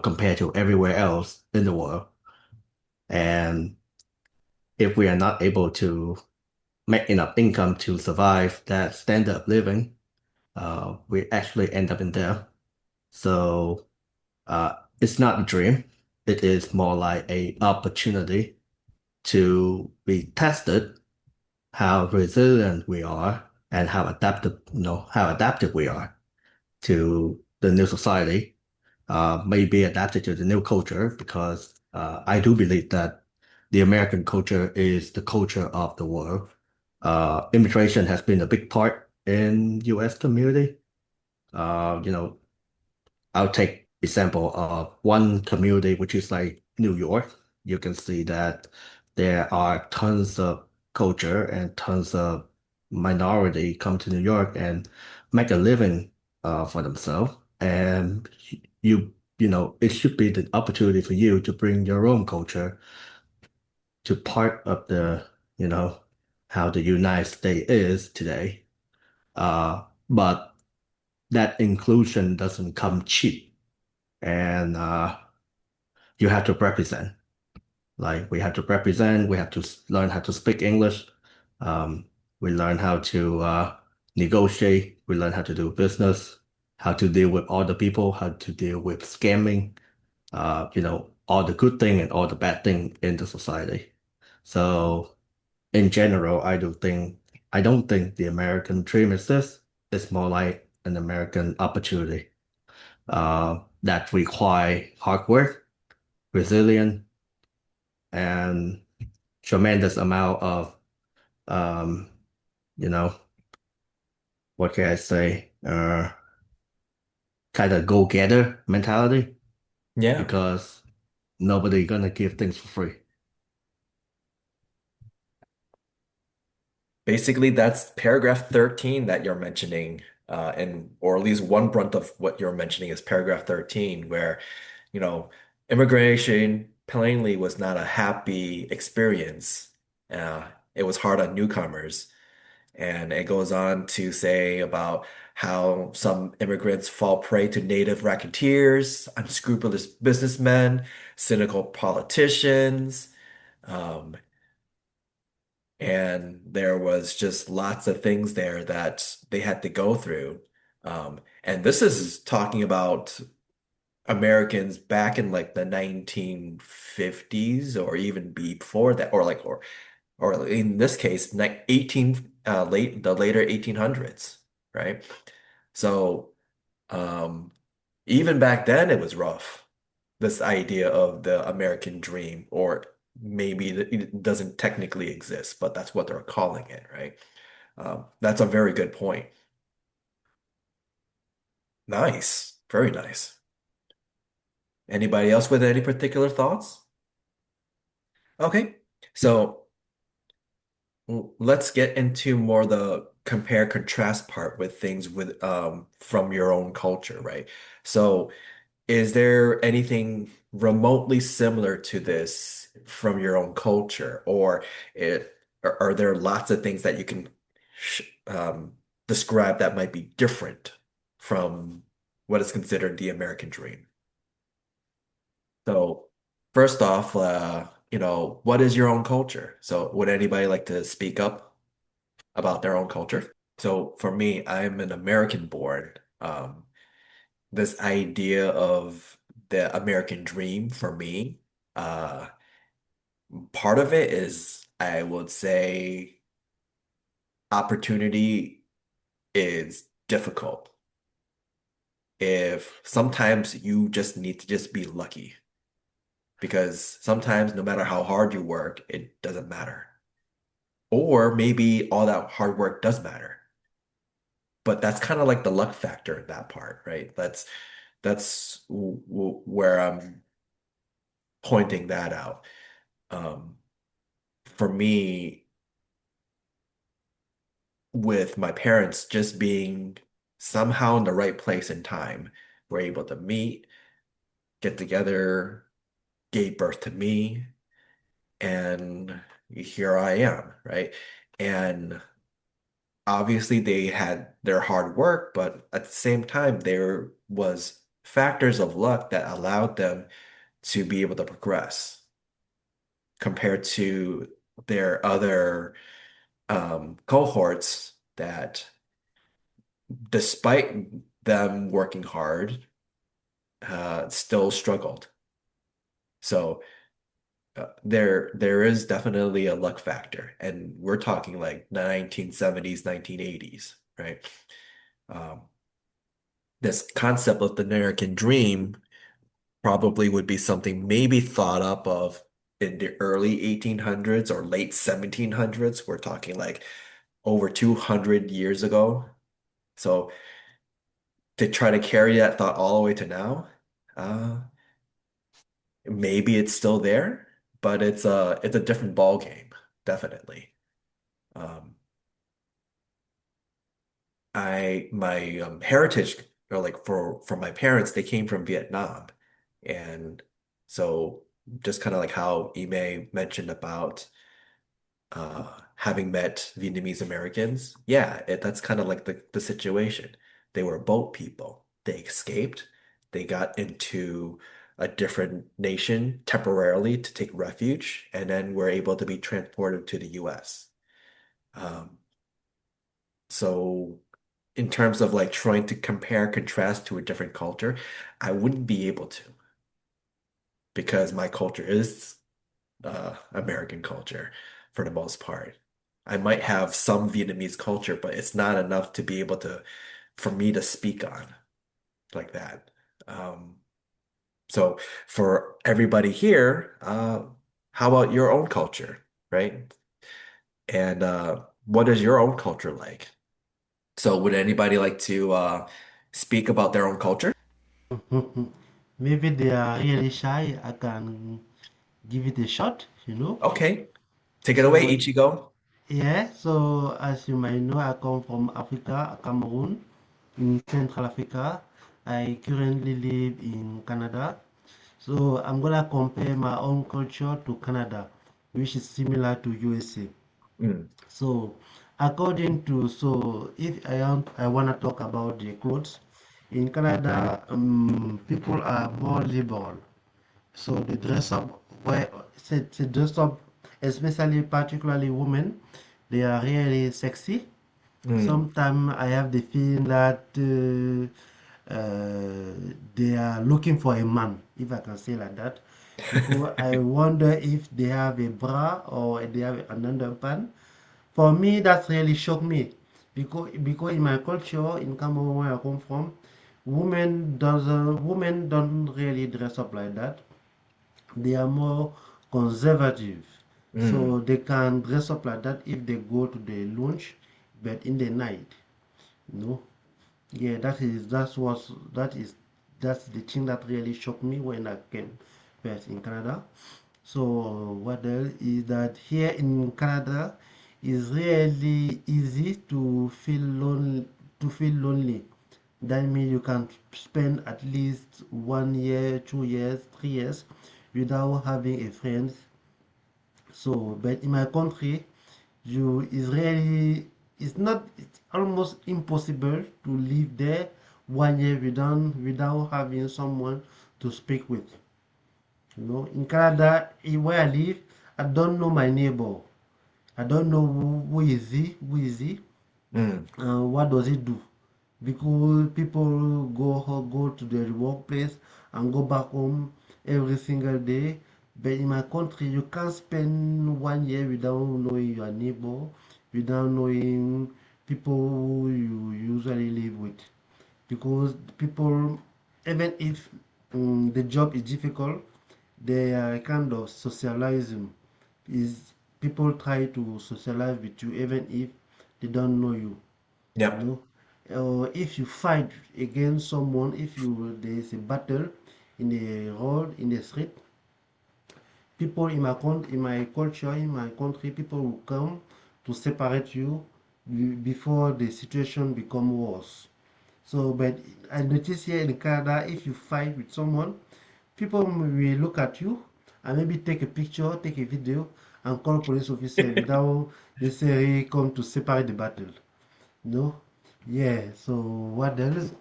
compared to everywhere else in the world. And if we are not able to make enough income to survive that standard of living, we actually end up in there. So it's not a dream. It is more like a opportunity to be tested how resilient we are and how adaptive we are to the new society. Maybe adapted to the new culture because I do believe that the American culture is the culture of the world. Immigration has been a big part in U.S. community. You know, I'll take example of one community, which is like New York. You can see that there are tons of culture and tons of minority come to New York and make a living for themselves. And it should be the opportunity for you to bring your own culture to part of you know, how the United States is today. But that inclusion doesn't come cheap. And you have to represent. Like we have to represent, we have to learn how to speak English. Um, we learn how to negotiate. We learn how to do business, how to deal with other people, how to deal with scamming. All the good thing and all the bad thing in the society. So in general, I don't think the American dream exists. It's more like an American opportunity. that require hard work, resilience, and tremendous amount of um, you know, what can I say? Kind of go-getter mentality Yeah. because nobody gonna give things for free. Basically, that's paragraph 13 that you're mentioning, and or at least one brunt of what you're mentioning is paragraph 13, where, you know, immigration plainly was not a happy experience. Uh, it was hard on newcomers. And it goes on to say about how some immigrants fall prey to native racketeers, unscrupulous businessmen, cynical politicians. Um, and there was just lots of things there that they had to go through. And this is talking about Americans back in like the 1950s or even before that, or in this case, 18 the later 1800s, right? So um, even back then it was rough. This idea of the American dream, or maybe it doesn't technically exist, but that's what they're calling it, right? That's a very good point. Nice, very nice. Anybody else with any particular thoughts? Okay, so let's get into more the compare contrast part with things with from your own culture, right? So is there anything remotely similar to this from your own culture, or are there lots of things that you can sh describe that might be different from what is considered the American dream? So first off, what is your own culture? So would anybody like to speak up about their own culture? So for me, I'm an American born. This idea of the American dream for me, uh, part of it is I would say opportunity is difficult. If sometimes you just need to just be lucky because sometimes no matter how hard you work, it doesn't matter. Or maybe all that hard work does matter. But that's kind of like the luck factor in that part, right? That's where I'm pointing that out. Um, for me, with my parents just being somehow in the right place and time, we're able to meet, get together, gave birth to me, and here I am, right? And obviously they had their hard work, but at the same time, there was factors of luck that allowed them to be able to progress compared to their other cohorts that, despite them working hard, still struggled. So there is definitely a luck factor, and we're talking like 1970s, 1980s, right? Um, this concept of the American dream probably would be something maybe thought up of in the early 1800s or late 1700s. We're talking like over 200 years ago. So to try to carry that thought all the way to now, uh, maybe it's still there, but it's a different ball game, definitely. Um, I my heritage, or like for my parents, they came from Vietnam, and so just kind of like how Imee mentioned about having met Vietnamese Americans, yeah, that's kind of like the situation. They were boat people. They escaped. They got into a different nation temporarily to take refuge, and then were able to be transported to the US. Um, so in terms of like trying to compare contrast to a different culture, I wouldn't be able to because my culture is American culture for the most part. I might have some Vietnamese culture, but it's not enough to be able to, for me to speak on like that. Um, so for everybody here, how about your own culture, right? And what is your own culture like? So would anybody like to speak about their own culture? Maybe they are really shy. I can give it a shot, you know. Okay, take it away, So, Ichigo. yeah, so as you might know, I come from Africa, Cameroon, in Central Africa. I currently live in Canada. So I'm gonna compare my own culture to Canada, which is similar to USA. Mm, So according to so if I wanna talk about the clothes in Canada, people are more liberal. So they dress up they dress up, especially particularly women. They are really sexy. mm. Sometimes I have the feeling that they are looking for a man, if I can say like that, because I wonder if they have a bra or they have an underpants. For me, that really shocked me because in my culture in Cameroon where I come from, women don't really dress up like that. They are more conservative, Mm, so they can dress up like that if they go to the lunch, but in the night, no. Yeah, that's the thing that really shocked me when I came first in Canada. So what else is that here in Canada is really easy to feel lonely That means you can spend at least 1 year, 2 years, 3 years without having a friend. So but in my country you is really it's almost impossible to live there 1 year without having someone to speak with. You know, in Canada, where I live, I don't know my neighbor. I don't know who is he, mm. what does he do? Because people go to their workplace and go back home every single day. But in my country, you can't spend 1 year without knowing your neighbor, without knowing people who you usually live with. Because people, even if the job is difficult, they are kind of socializing. Is people try to socialize with you even if they don't know you. You Yep. know, or if you fight against someone, if you there is a battle in the road in the street, people in my culture, in my country, people will come to separate you before the situation become worse. So, but I notice here in Canada, if you fight with someone, people will look at you and maybe take a picture, take a video, and call police officer without necessarily come to separate the battle. No, yeah. So what else?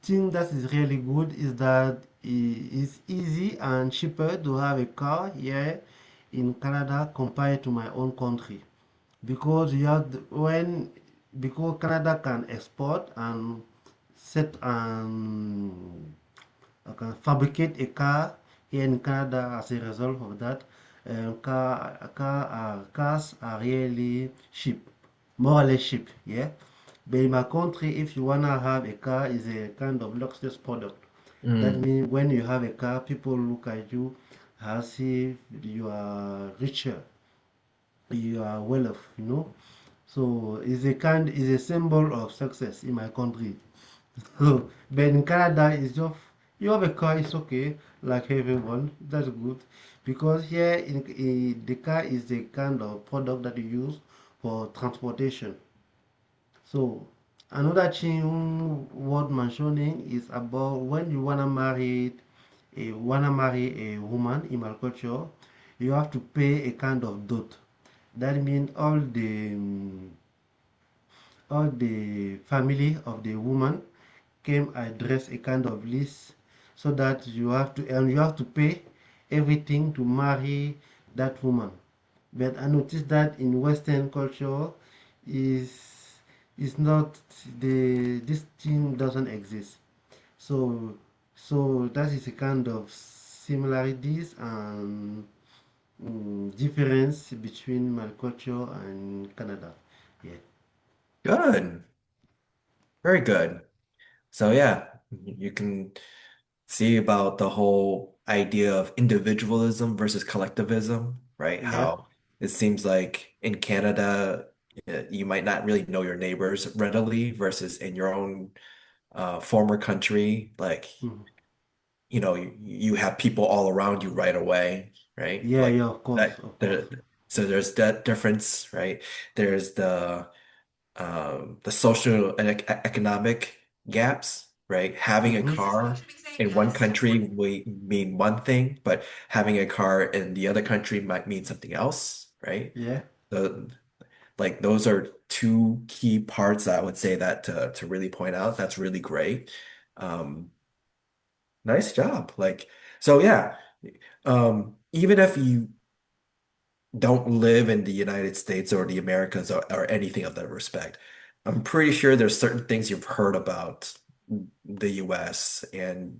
Thing that is really good is that it's easy and cheaper to have a car here in Canada compared to my own country because you have when because Canada can export and set can fabricate a car here in Canada as a result of that. Cars are really cheap, more or less cheap, yeah. But in my country, if you wanna have a car, is a kind of luxurious product. That Mm. means when you have a car, people look at you as if you are richer, you are well off, you know. So is a symbol of success in my country. So, but in Canada, it's just you have a car, it's okay, like everyone. That's good because here the car is the kind of product that you use for transportation. So another thing worth mentioning is about when you wanna marry a woman in my culture, you have to pay a kind of dot. That means all the family of the woman came address a kind of list so that you have to pay everything to marry that woman. But I noticed that in Western culture is not this thing doesn't exist. So that is a kind of similarities and difference between my culture and Canada. Yeah. Good. Very good. So yeah, you can see about the whole idea of individualism versus collectivism, right? Yeah. How it seems like in Canada, you might not really know your neighbors readily versus in your own former country, like Mhm. you have people all around you right away, right? Yeah, Like yeah, of course, that of course. there, so there's that difference, right? There's the social and economic gaps, right? Having a Mm-hmm. car in one country may mean one thing, but having a car in the other country might mean something else, right? Yeah. The like those are two key parts I would say that to really point out. That's really great. Um, nice job. Like so, yeah. Even if you don't live in the United States or the Americas or anything of that respect. I'm pretty sure there's certain things you've heard about the US and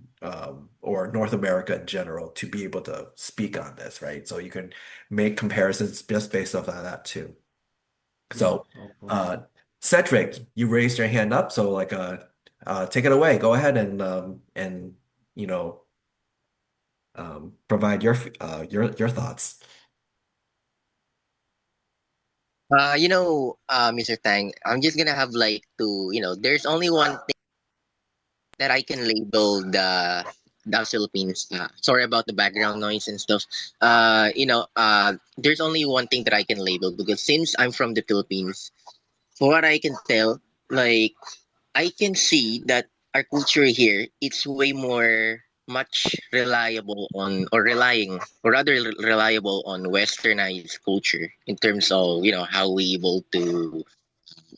or North America in general to be able to speak on this, right? So you can make comparisons just based off of that too. Yeah, So of course. uh Cedric, you raised your hand up, so like take it away. Go ahead and you know provide your thoughts. Mr. Tang, I'm just gonna have like to, there's only one thing that I can label the Philippines. Sorry about the background noise and stuff. There's only one thing that I can label because since I'm from the Philippines, for what I can tell, like I can see that our culture here it's way more much reliable on or relying or rather reliable on westernized culture in terms of how we able to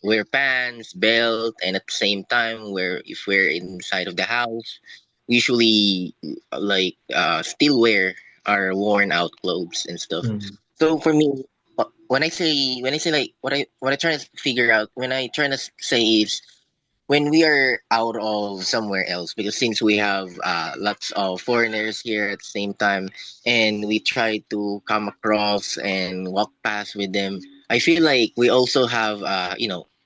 wear pants, belt, and at the same time, where if we're inside of the house, we usually still wear our worn out clothes and stuff. Mm, So for me, when I say like what I try to figure out when I try to say is when we are out of somewhere else because since we have lots of foreigners here at the same time and we try to come across and walk past with them, I feel like we also have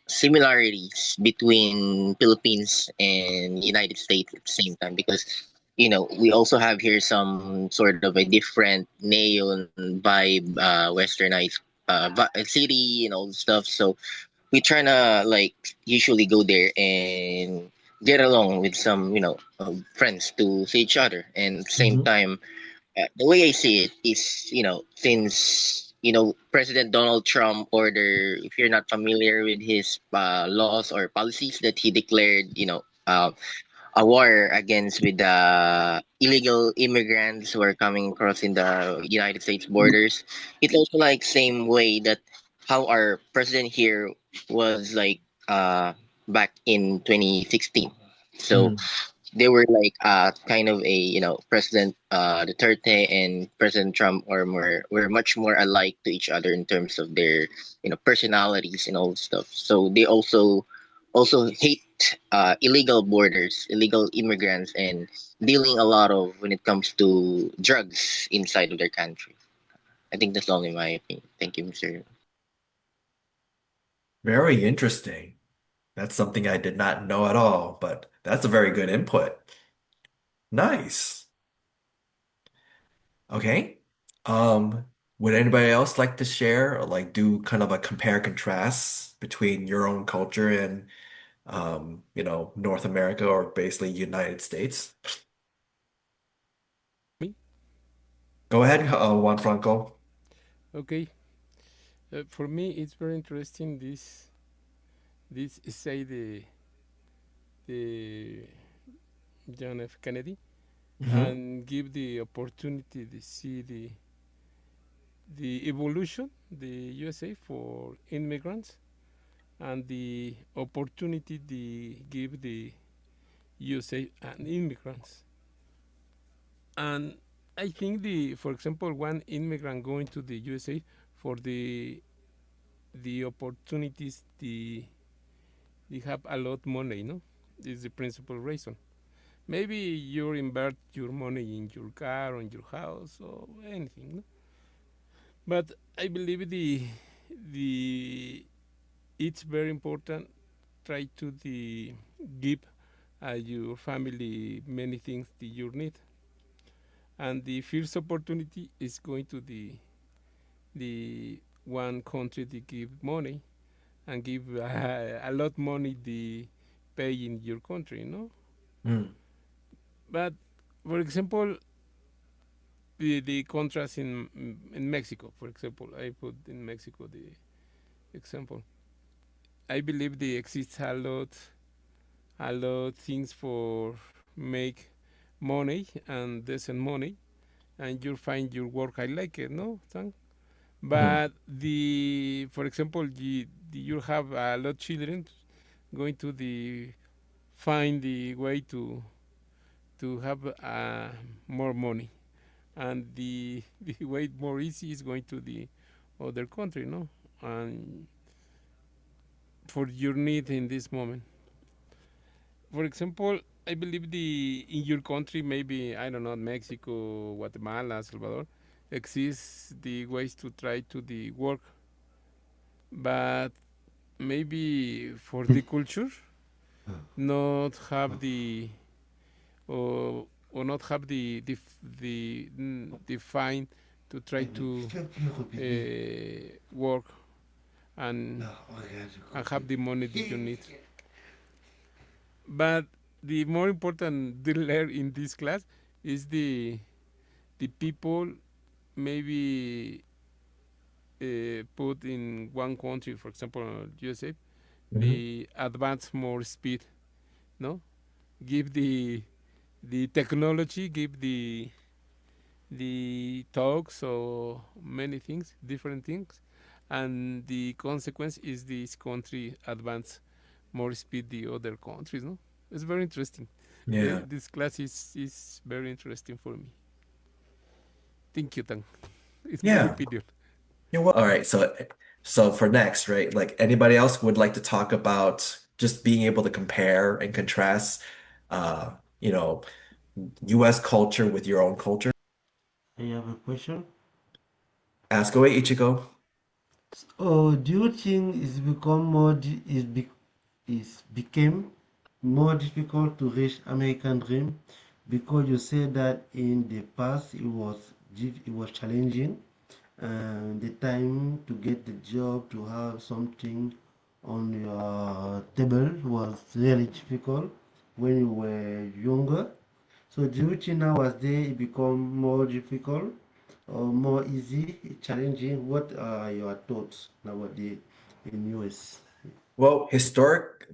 similarities between Philippines and United States at the same time because we also have here some sort of a different neon vibe, westernized city and all the stuff. So we try to like usually go there and get along with some friends to see each other and at the same mhm, time the way I see it is since President Donald Trump order if you're not familiar with his laws or policies that he declared a war against with the illegal immigrants who are coming across in the United States borders. It's also like same way that how our president here was like back in 2016. So mm, they were like kind of a President Duterte and President Trump are more were much more alike to each other in terms of their personalities and all stuff. So they also hate illegal borders, illegal immigrants, and dealing a lot of when it comes to drugs inside of their country. I think that's only my opinion. Thank you, Mr. very interesting. That's something I did not know at all, but that's a very good input. Nice. Okay. Would anybody else like to share or like do kind of a compare contrast between your own culture and North America or basically United States? Me? Go ahead, Juan Franco. Okay. For me, it's very interesting. This say the John F. Kennedy Hmm. and give the opportunity to see the evolution the USA for immigrants and the opportunity they give the USA and immigrants. And I think for example, one immigrant going to the USA for the opportunities they have a lot money, no, is the principal reason. Maybe you invest your money in your car, on your house, or anything, no? But I believe the it's very important try to the give your family many things that you need. And the first opportunity is going to the one country to give money and give a lot money the pay in your country, no? Mm. But for example, the contrast in Mexico, for example, I put in Mexico the example. I believe there exists a lot things for make money and decent money, and you find your work. I like it, no, Tang? Mm. But the, for example, you have a lot of children going to the find the way to have more money, and the way more easy is going to the other country, no, and for your need in this moment. For example, I believe the in your country, maybe I don't know, Mexico, Guatemala, Salvador, exists the ways to try to the work, but maybe for the culture, not have the or not have the fine to try to work and have the money that you need. But the more important to learn in this class is the people maybe put in one country, for example, USA, Mhm. the advance more speed, no? Give the technology, give the talks or many things, different things, and the consequence is this country advance more speed the other countries. No, it's very interesting. Yeah. This class is very interesting for me. Thank you, Tang. It's my Yeah. opinion. All right. So for next, right? Like anybody else would like to talk about just being able to compare and contrast, uh, you know, U.S. culture with your own culture? I have a question. Ask away, Ichigo. Oh, do you think it's become is became more difficult to reach American dream because you said that in the past it was challenging and the time to get the job to have something on your table was really difficult when you were younger. So do you think nowadays it become more difficult or more easy, challenging? What are your thoughts nowadays in US? Well, historic.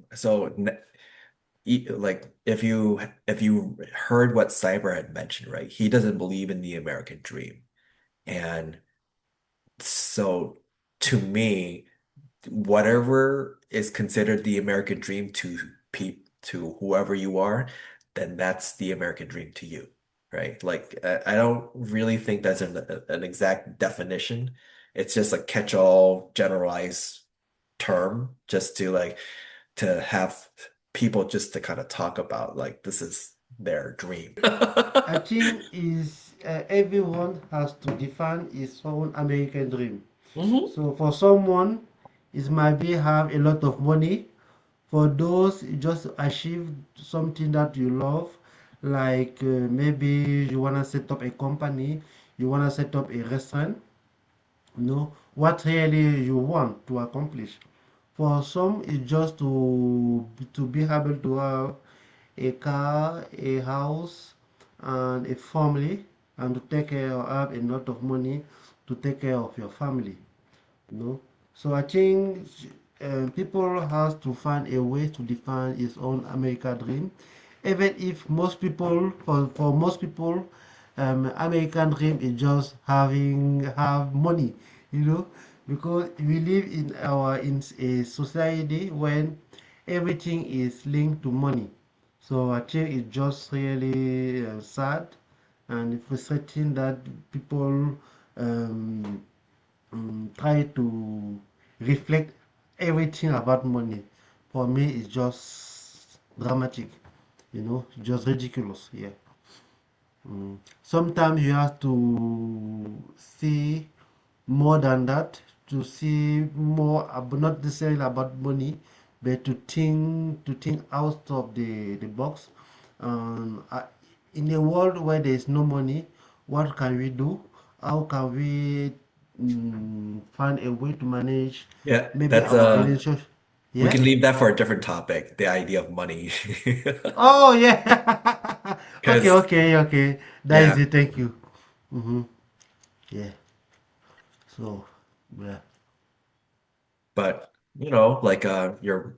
Like if you heard what Cyber had mentioned, right? He doesn't believe in the American dream, and so to me, whatever is considered the American dream to whoever you are, then that's the American dream to you, right? Like I don't really think that's an exact definition. It's just a catch-all generalized term just to to have people just to kind of talk about like this is their dream. I think is everyone has to define his own American dream. Hmm. So for someone, it might be have a lot of money. For those, you just achieve something that you love, like maybe you wanna set up a company, you wanna set up a restaurant. What really you want to accomplish. For some, it's just to be able to have a car, a house, and a family, and to take care of have a lot of money to take care of your family. you know. So I think people has to find a way to define his own America dream. Even if for most people, American dream is just have money, you know, because we live in a society when everything is linked to money. So I think it's just really sad and frustrating that people um, try to reflect everything about money. For me, it's just dramatic, just ridiculous. Yeah. Sometimes you have to see more than that to see more, not necessarily about money, but to think out of the box. In a world where there is no money, what can we do? How can we find a way to manage Yeah, maybe that's our financial? we Yeah. can leave that for a different topic, the idea of money. Oh yeah. Okay, Because okay, okay. That is yeah, it. Thank you. Mm-hmm. Yeah. So yeah, but like you're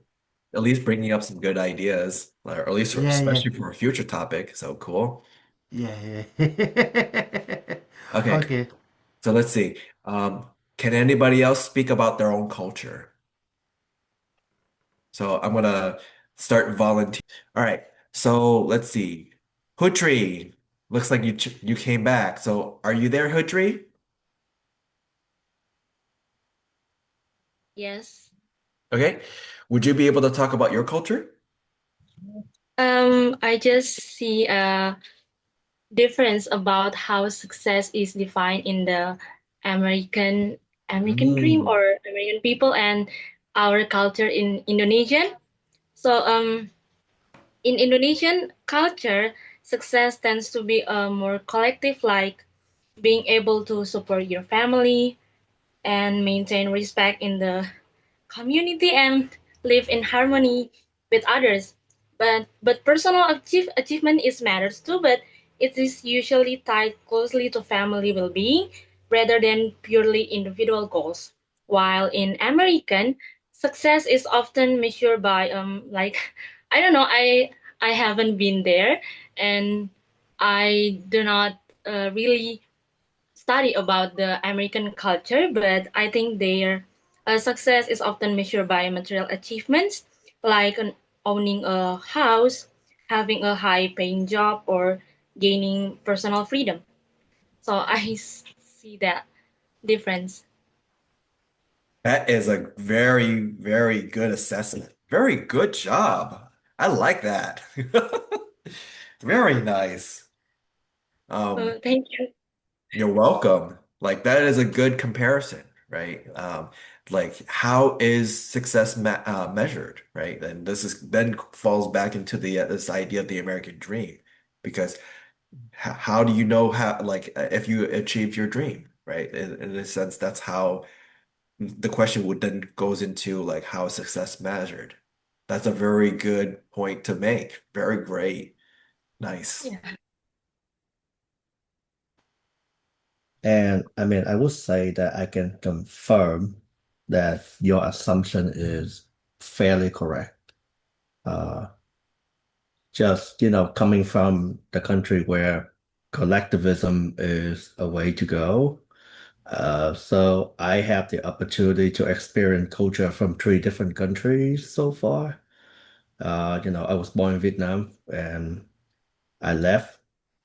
at least bringing up some good ideas, or at least yeah, yeah, especially for a future topic. So cool. yeah, yeah. Okay, Okay. so let's see. Can anybody else speak about their own culture? So I'm gonna start volunteering. All right. So let's see. Hutri, looks like you came back. So are you there, Hutri? Yes. Okay. Would you be able to talk about your culture? I just see a difference about how success is defined in the American American dream Mm. or American people and our culture in Indonesian. So in Indonesian culture, success tends to be more collective, like being able to support your family and maintain respect in the community and live in harmony with others. But personal achievement is matters too, but it is usually tied closely to family well-being rather than purely individual goals. While in American, success is often measured by like I don't know, I haven't been there and I do not really study about the American culture, but I think their success is often measured by material achievements like owning a house, having a high paying job, or gaining personal freedom. So I see that difference. That is a very, very good assessment. Very good job. I like that. Very nice. Um, Thank you. you're welcome. Like that is a good comparison, right? Like how is success measured, right? And this is then falls back into the this idea of the American dream, because how do you know how like if you achieved your dream, right? In a sense, that's how the question would then goes into like how is success measured. That's a very good point to make. Very great. Nice. Yeah. And I mean, I would say that I can confirm that your assumption is fairly correct. Uh, just, coming from the country where collectivism is a way to go. So I have the opportunity to experience culture from three different countries so far. I was born in Vietnam and I left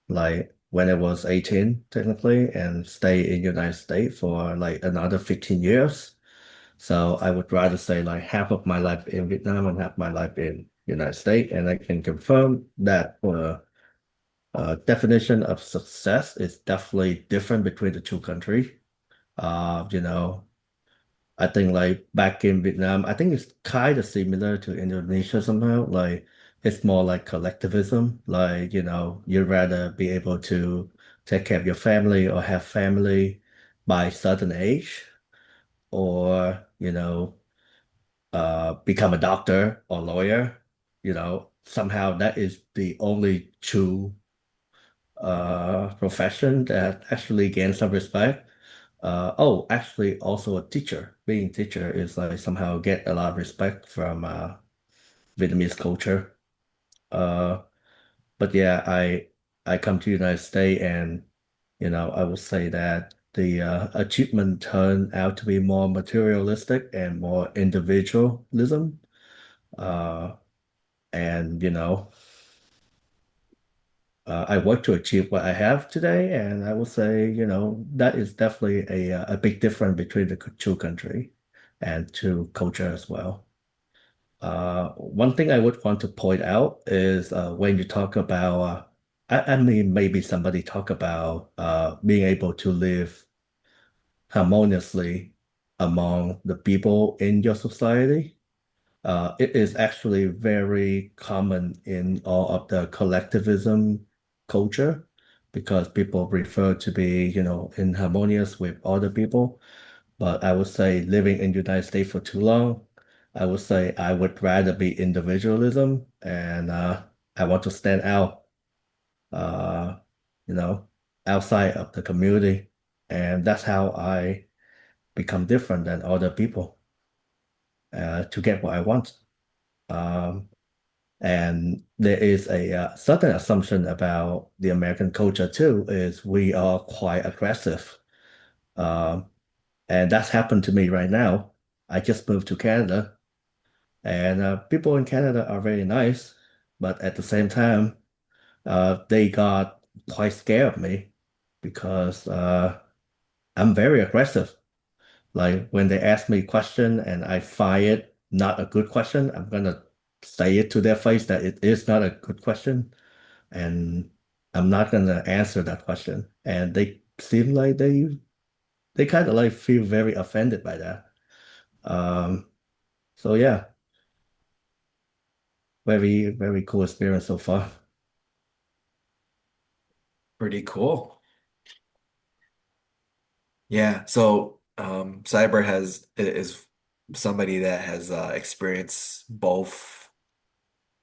like when I was 18 technically and stay in United States for like another 15 years. So I would rather say like half of my life in Vietnam and half my life in United States. And I can confirm that definition of success is definitely different between the two countries. Uh, you know, I think like back in Vietnam, I think it's kind of similar to Indonesia somehow. Like it's more like collectivism. Like, you'd rather be able to take care of your family or have family by certain age or, become a doctor or lawyer. Somehow that is the only true profession that actually gains some respect. Actually, also a teacher. Being a teacher is like somehow get a lot of respect from Vietnamese culture. Uh, but yeah, I come to United States and I would say that the achievement turned out to be more materialistic and more individualism. Uh, and I work to achieve what I have today, and I would say, that is definitely a big difference between the two country and two culture as well. One thing I would want to point out is when you talk about, I mean, maybe somebody talk about being able to live harmoniously among the people in your society. It is actually very common in all of the collectivism culture because people prefer to be, in harmonious with other people. But I would say living in the United States for too long, I would say I would rather be individualism and I want to stand out, uh, you know, outside of the community. And that's how I become different than other people to get what I want. Um, and there is a certain assumption about the American culture too, is we are quite aggressive. Um, and that's happened to me right now. I just moved to Canada, and people in Canada are very nice, but at the same time, they got quite scared of me because I'm very aggressive. Like when they ask me a question and I find it not a good question, I'm gonna say it to their face that it is not a good question, and I'm not gonna answer that question. And they seem like they kind of like feel very offended by that. Um, so yeah, very, very cool experience so far. Pretty cool. Yeah. So Cyber is somebody that has experienced both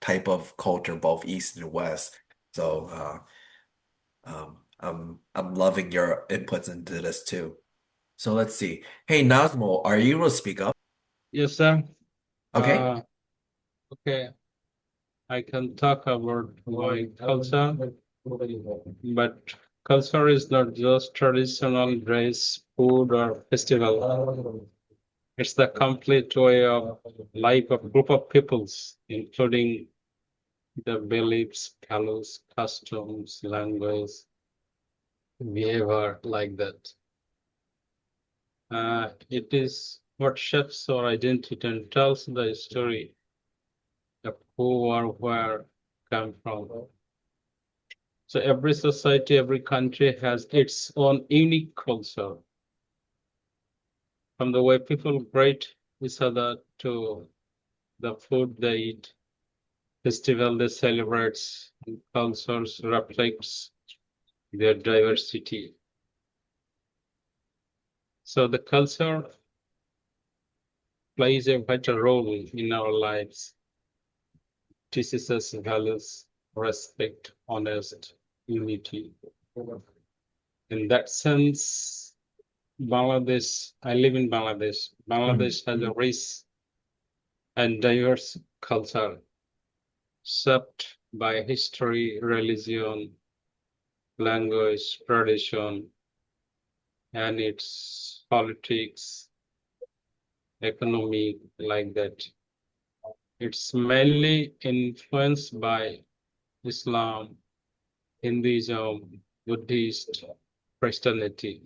type of culture, both East and West. So I'm loving your inputs into this too. So let's see. Hey, Nazmo, are you able to speak up? Yes, sir. Okay. Okay. I can talk about my culture, but culture is not just traditional dress, food, or festival. It's the complete way of life of group of peoples, including the beliefs, values, customs, language, behavior, like that. It is what shapes our identity and tells the story of who or where come from. So every society, every country has its own unique culture. From the way people greet each other to the food they eat, festival they celebrate, and cultures reflects their diversity. So the culture plays a vital role in our lives, teaches us values, respect, honest, unity. In that sense, Bangladesh, I live in Bangladesh. Bangladesh has a rich and diverse culture shaped by history, religion, language, tradition, and its politics, economy, like that. It's mainly influenced by Islam, Hinduism, Buddhist, Christianity.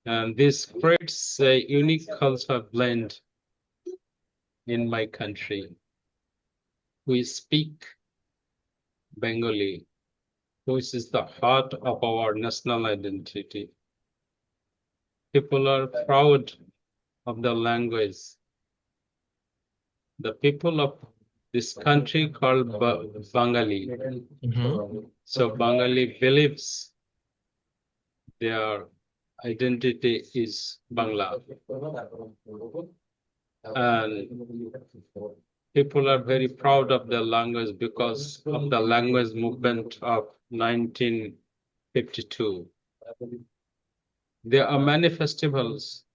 And this creates a unique culture blend in my country. We speak Bengali, which is the heart of our national identity. People are proud of the language. The people of this country called Bengali. So Bengali believes their identity is Bangla. And people are very proud of their language because of the language movement of 1952. There are many festivals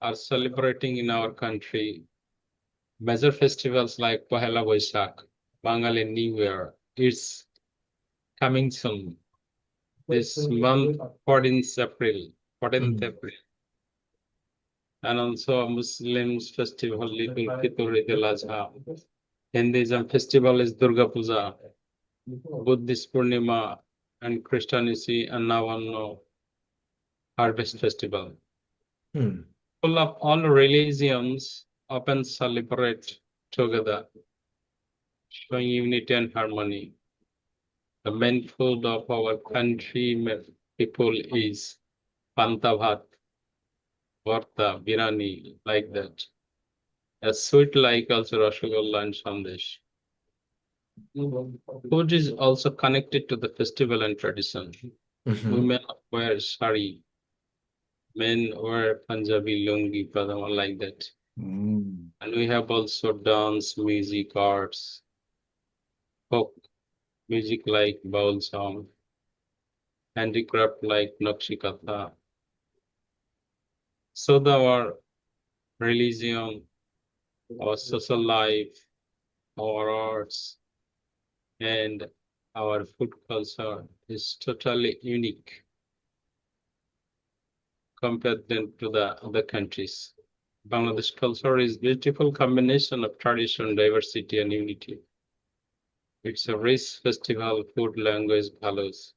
are celebrating in our country. Major festivals like Pohela Boishakh, Bengali New Year is coming soon. This month, 14th April. And also Muslims festival, Eid al-Fitr, Eid al-Adha. Hinduism festival is Durga Puja, Buddhist Purnima, and Christianity and Navanno Harvest Festival. People of all religions often celebrate together, showing unity and harmony. The main food of our country people is panta bhat, varta, birani, like that. A sweet like also Rasgulla and Sandesh. Food is also connected to the festival and tradition. Women wear sari, men wear Punjabi lungi, pajama like that. And we have also dance, music, arts, folk music like baul song, handicraft like nakshikatha. So our religion, our social life, our arts, and our food culture is totally unique compared then to the other countries. Bangladesh culture is beautiful combination of tradition, diversity, and unity. It's a rich festival, food, language, values.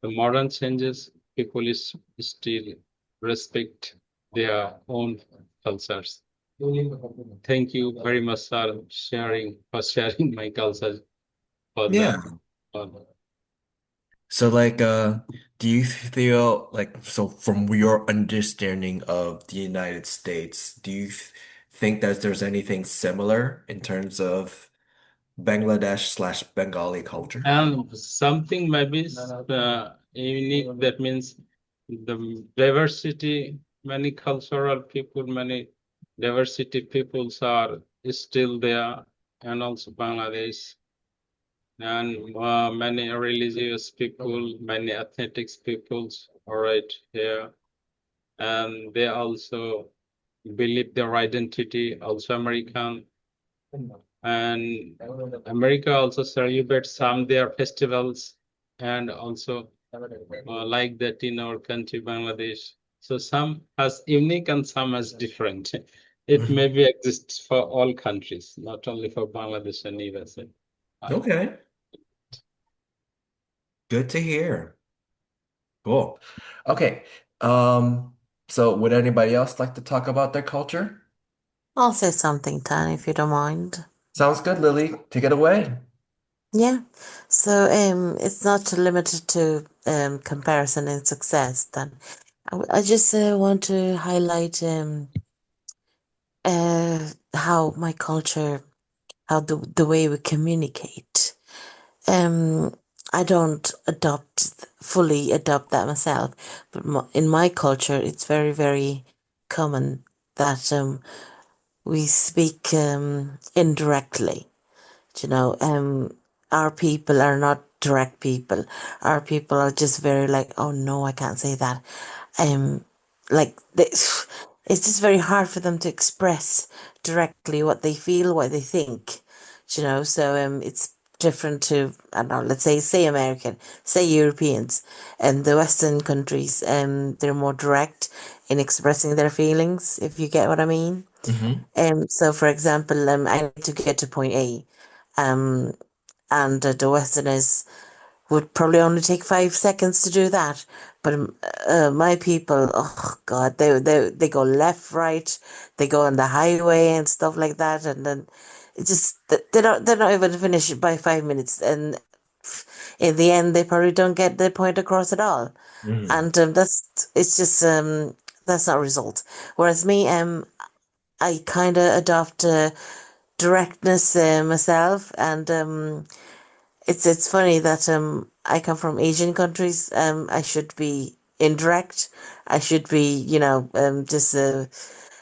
The modern changes, people is still respect their own cultures. Thank you very much, sir, for sharing my culture for Yeah. the. So do you feel like, so from your understanding of the United States, do you think that there's anything similar in terms of Bangladesh slash Bengali culture? And something maybe unique, that means the diversity, many cultural people, many diversity peoples are still there, and also Bangladesh, and many religious people, many ethnic peoples are right here, and they also believe their identity, also American. And America also celebrates some their festivals, and also like that in our country, Bangladesh. So some has unique and some has different. It maybe exists for all countries, not only for Bangladesh and USA. Okay, good to hear. Cool. Okay. So would anybody else like to talk about their culture? I'll say something, Tan, if you don't mind. Sounds good, Lily. Take it away. Yeah. So it's not limited to comparison and success. Then I just want to highlight how my culture, how the way we communicate. Um, I don't fully adopt that myself, but in my culture, it's very, very common that we speak indirectly. You know, our people are not direct people. Our people are just very like, oh no, I can't say that. Um, like it's just very hard for them to express directly what they feel, what they think. You know, so it's different to, I don't know, let's say American, say Europeans, and the Western countries. They're more direct in expressing their feelings, if you get what I mean. So for example, I need to get to point A. Um, and the Westerners would probably only take 5 seconds to do that. But my people, oh God, they go left, right, they go on the highway and stuff like that, and then it just they're not even finish it by 5 minutes, and in the end they probably don't get their point across at all, and it's just that's not a result. Whereas me, I kind of adopt directness myself, and it's funny that I come from Asian countries. I should be indirect. I should be, just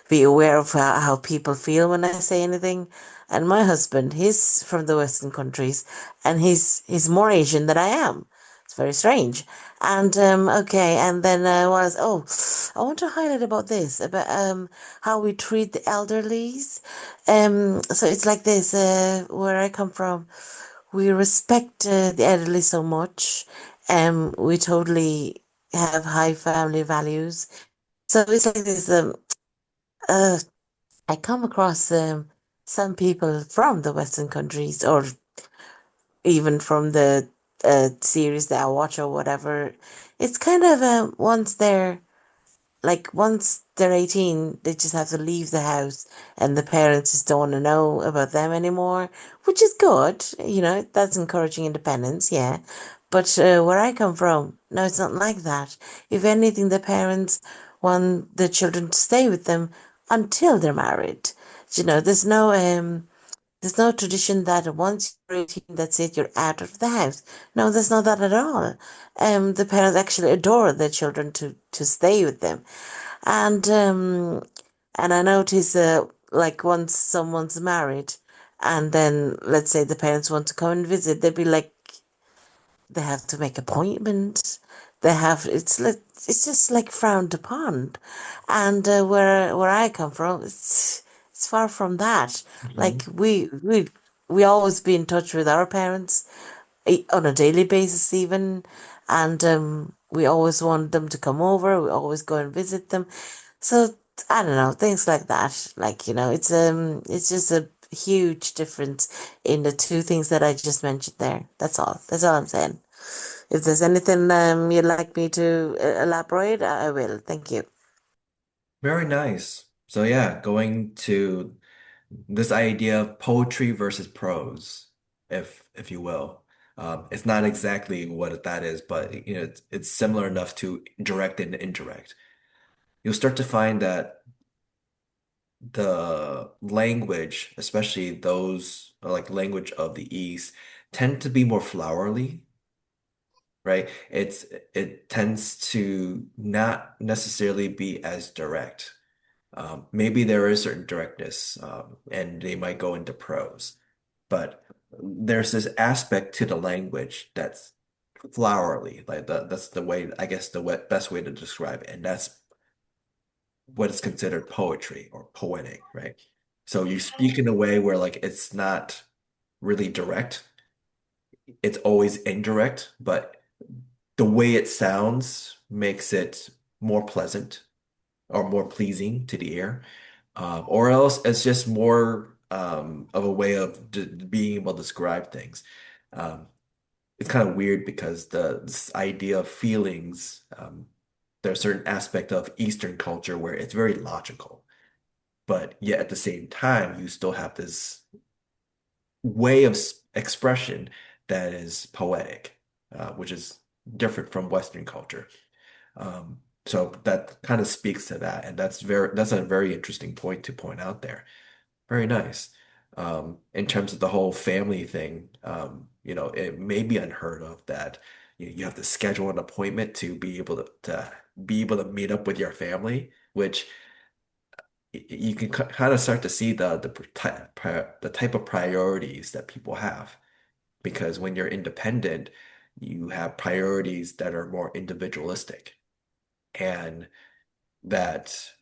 be aware of how people feel when I say anything. And my husband, he's from the Western countries, and he's more Asian than I am. It's very strange. And okay, and then I want to highlight about this, about how we treat the elderlies. So it's like this, where I come from, we respect the elderly so much. We totally have high family values. So it's like this. Uh, I come across some people from the Western countries, or even from the series that I watch or whatever. It's kind of once they're 18, they just have to leave the house, and the parents just don't want to know about them anymore, which is good. That's encouraging independence, yeah. But where I come from, no, it's not like that. If anything, the parents want the children to stay with them until they're married. There's no tradition that once you're 18, that's it, you're out of the house. No, there's not that at all. The parents actually adore their children to stay with them. And I notice, like once someone's married, and then let's say the parents want to come and visit, they'd be like, they have to make appointments. It's just like frowned upon. And where I come from, it's far from that. Like Mhm. we always be in touch with our parents, on a daily basis even, and we always want them to come over. We always go and visit them. So I don't know, things like that. Like, it's just a huge difference in the two things that I just mentioned there. That's all. That's all I'm saying. If there's anything you'd like me to elaborate, I will. Thank you. Very nice. So yeah, going to this idea of poetry versus prose, if you will. It's not exactly what that is, but it's similar enough to direct and indirect. You'll start to find that the language, especially those like language of the East, tend to be more flowery, right? It tends to not necessarily be as direct. Maybe there is certain directness, and they might go into prose, but there's this aspect to the language that's flowery, like that's the way, I guess, best way to describe it, and that's what is considered poetry or poetic, right? So you speak in a way where like it's not really direct, it's always indirect, but the way it sounds makes it more pleasant or more pleasing to the ear. Or else it's just more of a way of being able to describe things. Um, it's kind of weird because this idea of feelings, there's a certain aspect of Eastern culture where it's very logical, but yet at the same time, you still have this way of expression that is poetic, which is different from Western culture. So that kind of speaks to that, and that's a very interesting point to point out there. Very nice. In terms of the whole family thing, it may be unheard of that you have to schedule an appointment to be able to meet up with your family, which you can kind of start to see the type of priorities that people have. Because when you're independent, you have priorities that are more individualistic, and that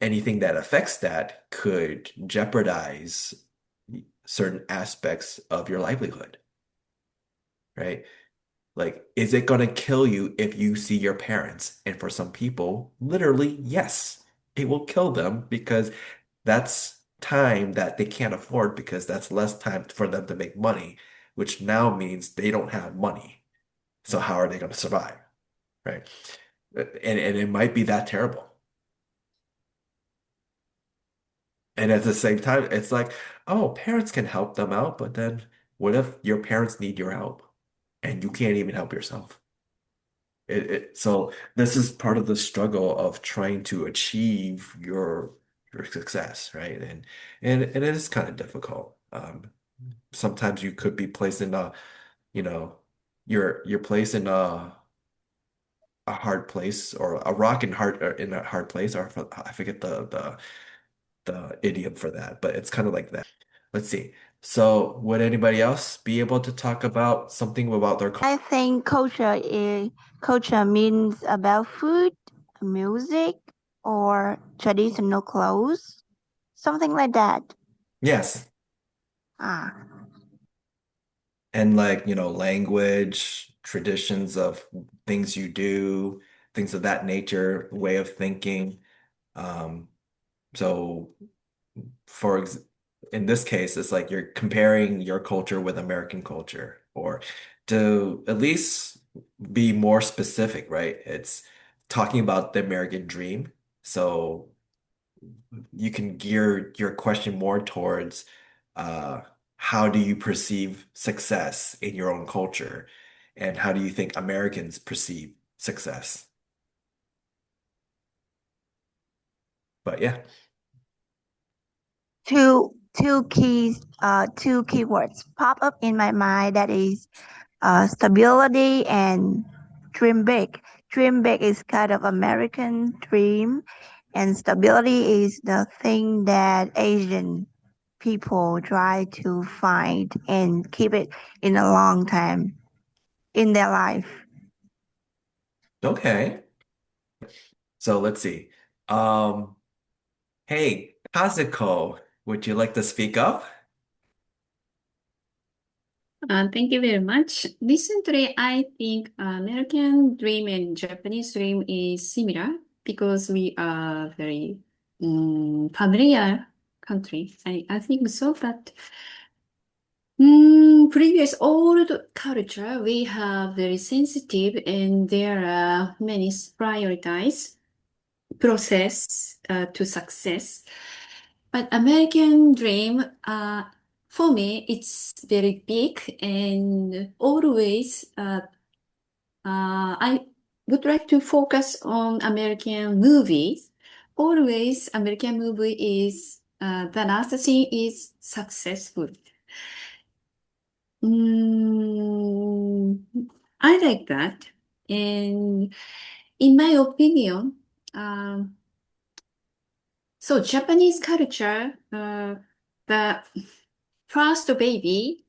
anything that affects that could jeopardize certain aspects of your livelihood, right? Like, is it going to kill you if you see your parents? And for some people, literally, yes, it will kill them because that's time that they can't afford because that's less time for them to make money, which now means they don't have money. So how are they going to survive, right? And it might be that terrible. And at the same time, it's like, oh, parents can help them out, but then what if your parents need your help and you can't even help yourself? So this is part of the struggle of trying to achieve your success, right? And it is kind of difficult. Sometimes you could be placed in you know, you're placed in a hard place or a rock in hard or in a hard place, or I forget the idiom for that, but it's kind of like that. Let's see. So would anybody else be able to talk about something about their I think culture means about food, music, or traditional clothes, something like that. Yes. Ah, And like, language, traditions of things you do, things of that nature, way of thinking. Um, so for ex in this case, it's like you're comparing your culture with American culture, or to at least be more specific, right? It's talking about the American dream. So you can gear your question more towards uh, how do you perceive success in your own culture, and how do you think Americans perceive success? But yeah. Two keywords pop up in my mind. That is stability and dream big. Dream big is kind of American dream, and stability is the thing that Asian people try to find and keep it in a long time in their life. Okay. So let's see. Um, hey, Kazuko, would you like to speak up? Thank you very much. Recently, I think American dream and Japanese dream is similar because we are very familiar country. I think so, but previous old culture, we have very sensitive and there are many prioritize process to success. But American dream, for me, it's very big and always I would like to focus on American movies. Always American movie is the last thing is successful. I like that. And in my opinion, so Japanese culture, the first baby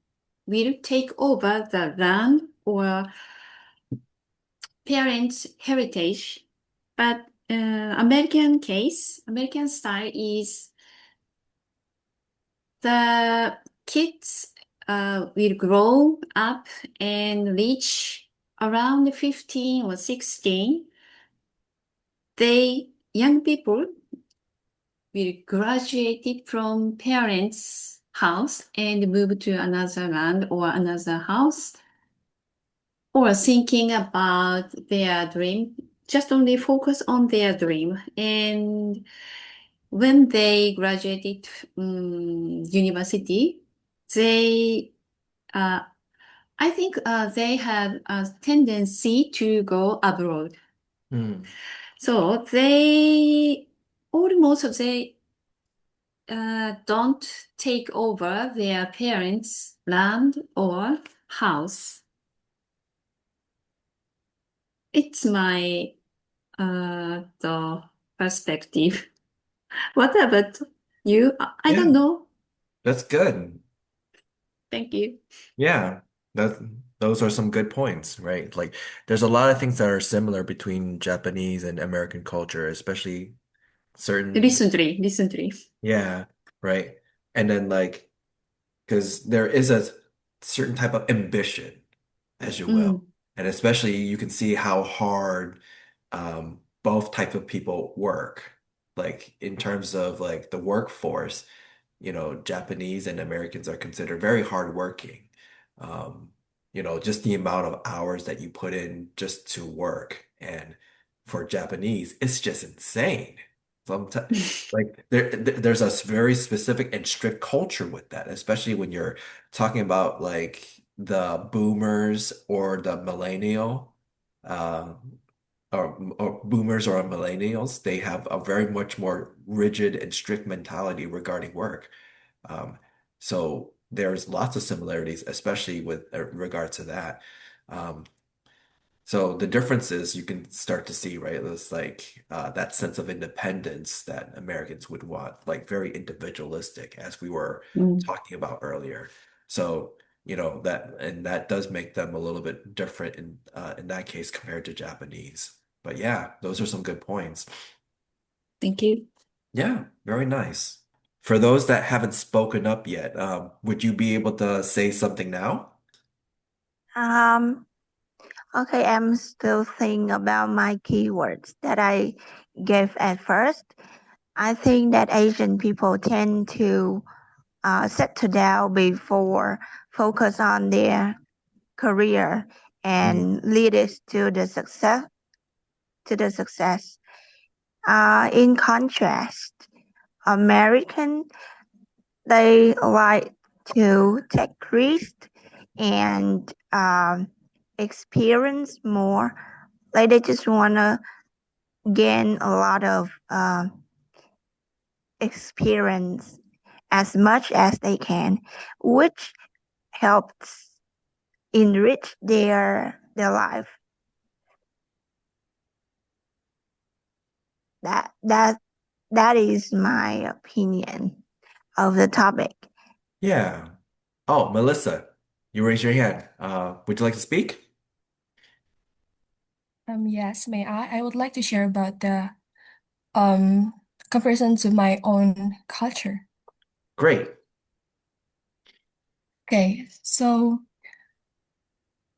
will take over the land or parents' heritage. But American case, American style is the kids will grow up and reach around 15 or 16. They, young people, will graduate from parents' house and move to another land or another house, or thinking about their dream, just only focus on their dream. And when they graduated university, they, I think they have a tendency to go abroad. So they almost they don't take over their parents' land or house. It's my the perspective. What about you? I Yeah, don't know. that's good. Thank you. Yeah, that those are some good points, right? Like there's a lot of things that are similar between Japanese and American culture, especially certain, Recently. yeah, right. And then like because there is a certain type of ambition, as you will. And especially you can see how hard both type of people work. Like in terms of like the workforce, Japanese and Americans are considered very hardworking. Um, just the amount of hours that you put in just to work. And for Japanese, it's just insane. Like there's a very specific and strict culture with that, especially when you're talking about like the boomers or the millennial, uh, or boomers or millennials. They have a very much more rigid and strict mentality regarding work. Um, so there's lots of similarities, especially with regard to that. Um, so the differences you can start to see, right? It's like that sense of independence that Americans would want, like very individualistic, as we were talking about earlier. So, that does make them a little bit different in that case compared to Japanese. But yeah, those are some good points. Thank you. Yeah, very nice. For those that haven't spoken up yet, would you be able to say something now? Okay, I'm still thinking about my keywords that I gave at first. I think that Asian people tend to settle down before focus on their career and lead us to the success. In contrast, American they like to take risks and experience more. Like they just wanna gain a lot of experience as much as they can, which helps enrich their life. That is my opinion of the topic. Yeah. Oh, Melissa, you raised your hand. Would you like to speak? Yes, may I? I would like to share about the um comparison to my own culture. Great. Okay, so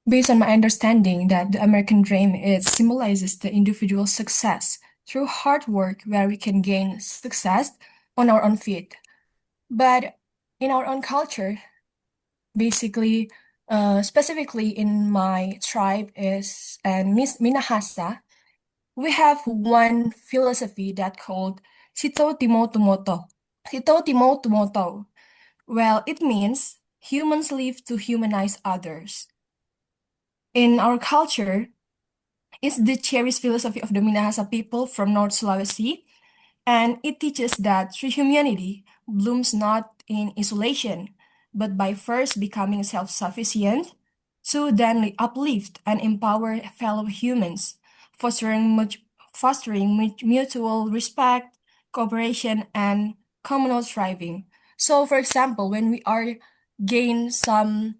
based on my understanding that the American dream, it symbolizes the individual success through hard work where we can gain success on our own feet. But in our own culture, basically, specifically in my tribe is and Minahasa, we have one philosophy that called Sito Timo Tumoto. Sito Timo Tumoto. Well, it means humans live to humanize others. In our culture, it's the cherished philosophy of the Minahasa people from North Sulawesi, and it teaches that true humanity blooms not in isolation, but by first becoming self-sufficient, to then uplift and empower fellow humans, fostering mutual respect, cooperation, and communal thriving. So, for example, when we are gain some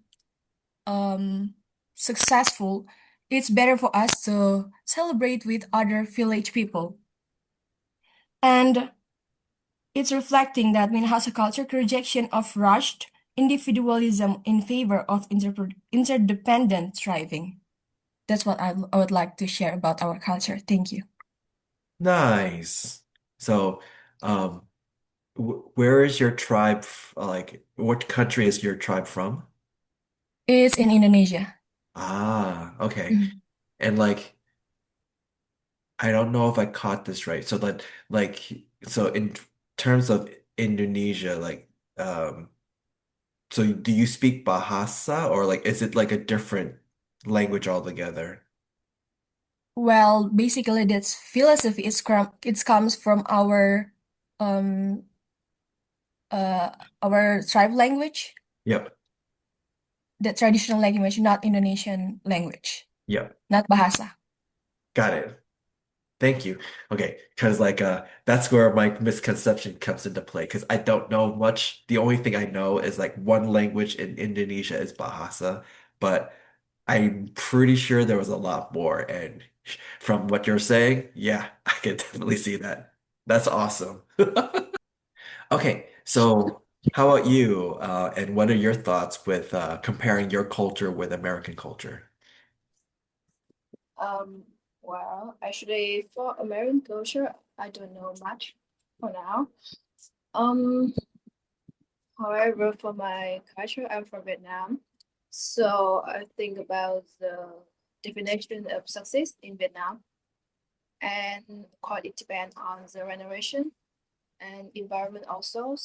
um, successful, it's better for us to celebrate with other village people. And it's reflecting that Minahasa culture rejection of rushed individualism in favor of interdependent thriving. That's what I would like to share about our culture. Thank you. Nice. So, um, where is your tribe? Like, what country is your tribe from? It's in Indonesia. Ah, okay. Mhm. And like, I don't know if I caught this right. So that, like, so in terms of Indonesia, like, so do you speak Bahasa or like, is it like a different language altogether? Well, basically, that's philosophy. It comes from um uh our tribe language, Yep. the traditional language, not Indonesian language, Yep. not Bahasa. Got it. Thank you. Okay, because like that's where my misconception comes into play because I don't know much. The only thing I know is like one language in Indonesia is Bahasa, but I'm pretty sure there was a lot more. And from what you're saying, yeah, I can definitely see that. That's awesome. Okay, so how about you? And what are your thoughts with comparing your culture with American culture? Um, well, actually, for American culture, I don't know much for now. Um, However, for my culture, I'm from Vietnam, so I think about the definition of success in Vietnam, and quite it depends on the generation and environment also.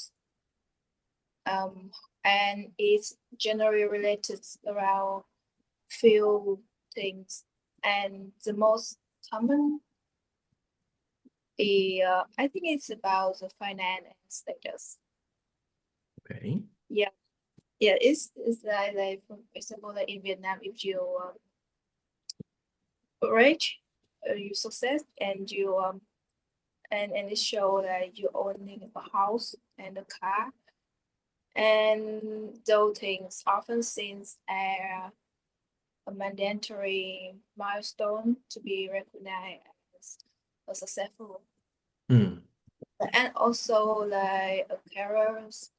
Um, and it's generally related around few things, and the most common I think it's about the finance and status. Okay. Yeah, yeah, it's like for example, like in Vietnam, if you rich, you success, and you and it show that you owning a house and a car, and those things often seen as a mandatory milestone to be recognized as a successful. Hmm. And also like careers,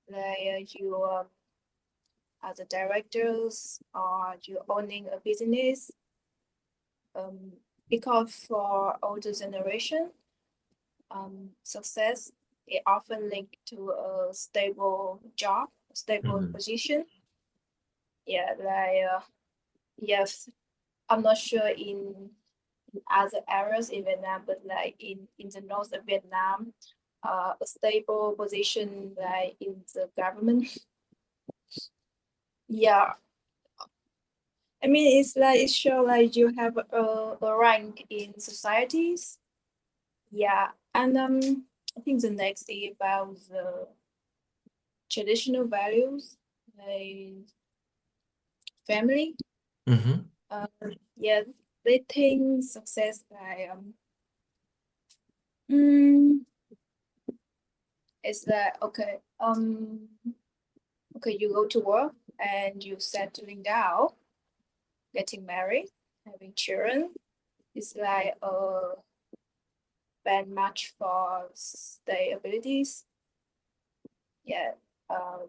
like you as a directors or you owning a business. Because for older generation, success is often linked to a stable job, stable Mhm. position. Yeah, like yes, I'm not sure in other areas in Vietnam, but like in the north of Vietnam, a stable position like in the government. Yeah, I mean it's like it show like you have a rank in societies. Yeah, and I think the next is about the traditional values, like family. Mm-hmm. Yeah, they think success by mm, it's that okay, you go to work and you settling down, getting married, having children. It's like a bad match for their abilities. Yeah,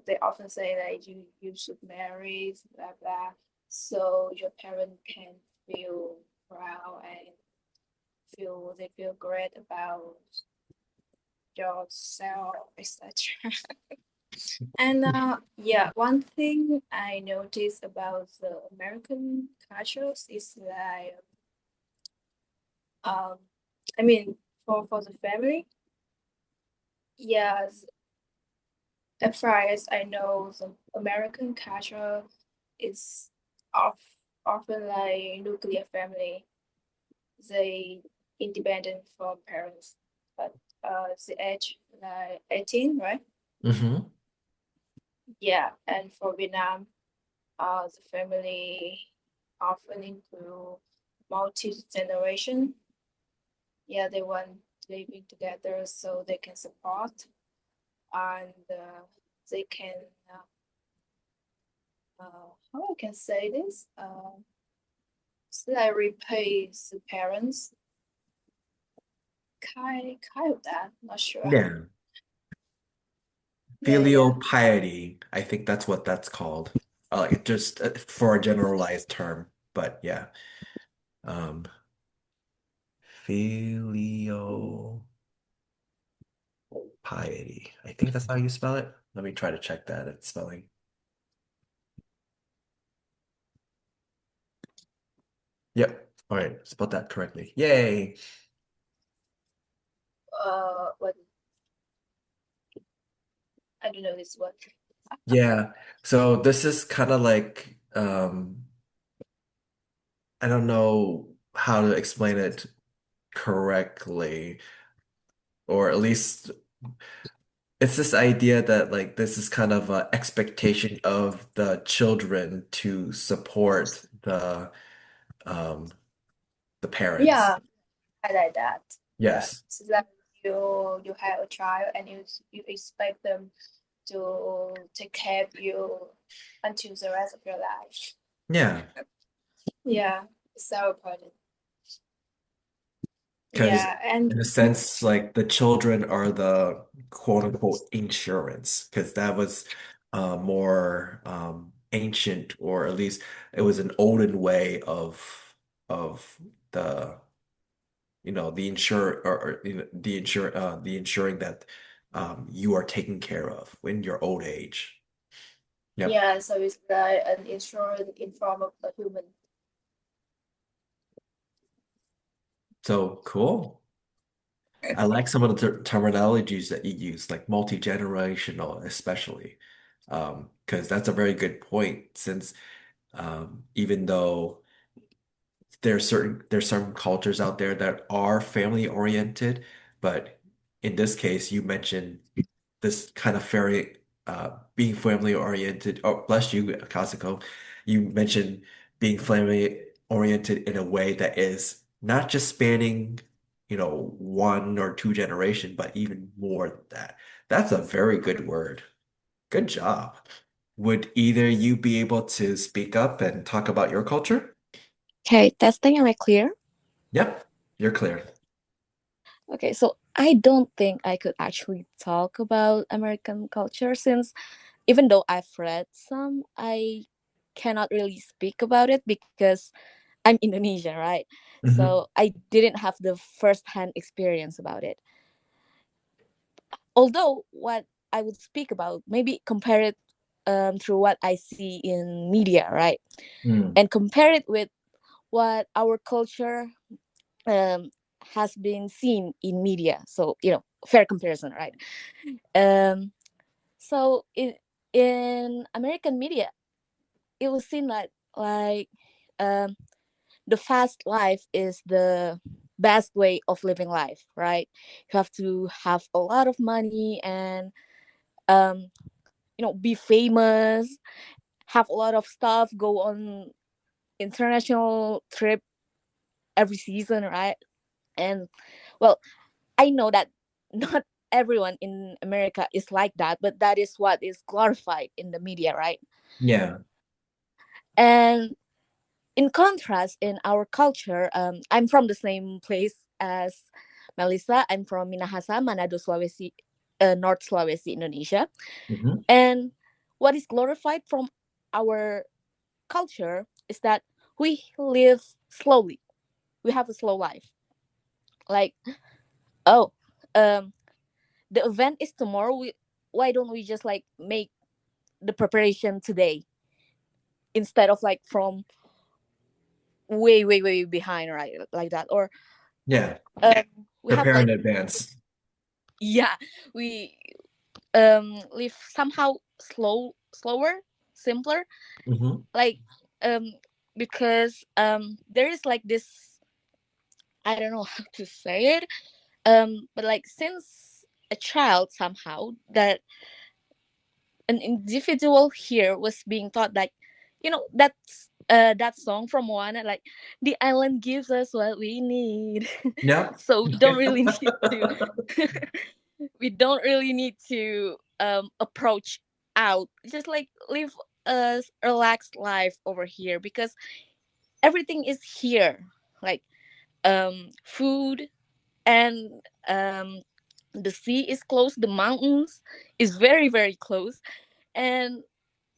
they often say that you should marry, blah blah, so your parent can feel proud and they feel great about yourself, etc. And yeah, one thing I noticed about the American cultures is like um I mean for the family, yes, as far as I know, the American culture is of, often like nuclear family. They independent from parents, but the age like 18, right? Mm-hmm. Yeah, and for Vietnam, the family often include multi-generation. Yeah, they want living together so they can support and they can how I can say this so like repay the parents kind of that, not sure. Yeah. Yeah. Filial piety. I think that's what that's called. Just for a generalized term, but yeah. Um, Filial piety. I think that's how you spell it. Let me try to check that at spelling. Yep. All right. Spelled that correctly. Yay. What I don't know this word. Yeah. So this is kind of like I don't know how to explain it correctly, or at least it's this idea that like this is kind of a expectation of the children to support um the parents. Yeah, I like that. Yeah, Yes. so that you have a child and you expect them to take care of you until the rest of your life. Yeah. Yeah, it's so important. Because Yeah, and in a sense, like the children are the quote unquote insurance, because that was more ancient, or at least it was an olden way of the the insure or the ensuring that you are taken care of in your old age. Yep. yeah, so it's like an insurance in form of a human. So cool. I like some of the terminologies that you use, like multi-generational, especially, because that's a very good point. Since even though there's some cultures out there that are family oriented, but in this case, you mentioned this kind of very being family oriented. Oh, bless you, Kazuko. You mentioned being family oriented in a way that is not just spanning, one or two generation, but even more than that. That's a very good word. Good job. Would either you be able to speak up and talk about your culture? Okay, testing, am I clear? Yep, you're clear. Okay, so I don't think I could actually talk about American culture since even though I've read some, I cannot really speak about it because I'm Indonesian, right? Hmm. So I didn't have the first-hand experience about it. Although what I would speak about, maybe compare it through what I see in media, right? Mm. And compare it with what our culture um, has been seen in media. So, fair comparison, right? Um, so in American media, it was seen like um, the fast life is the best way of living life, right? You have to have a lot of money and um be famous, have a lot of stuff, go on international trip every season, right? And well, I know that not everyone in America is like that, but that is what is glorified in the media, right? Yeah. And in contrast, in our culture, I'm from the same place as Melisa. I'm from Minahasa, Manado, Sulawesi, North Sulawesi, Indonesia. Hmm. And what is glorified from our culture is that we live slowly. We have a slow life. Like, oh, um, the event is tomorrow. Why don't we just like make the preparation today instead of like from way, way, way behind, right? Like that. Or Yeah. um, we have Prepare in like, advance. yeah, we live somehow slower, simpler, Hmm. like um because there is like this, I don't know how to say it, but like since a child somehow that an individual here was being taught like, that's that song from Juan, like the island gives us what we need. Yep. So we don't really need to we don't really need to approach out, just like live a relaxed life over here because everything is here, like food, and the sea is close, the mountains is very, very close, and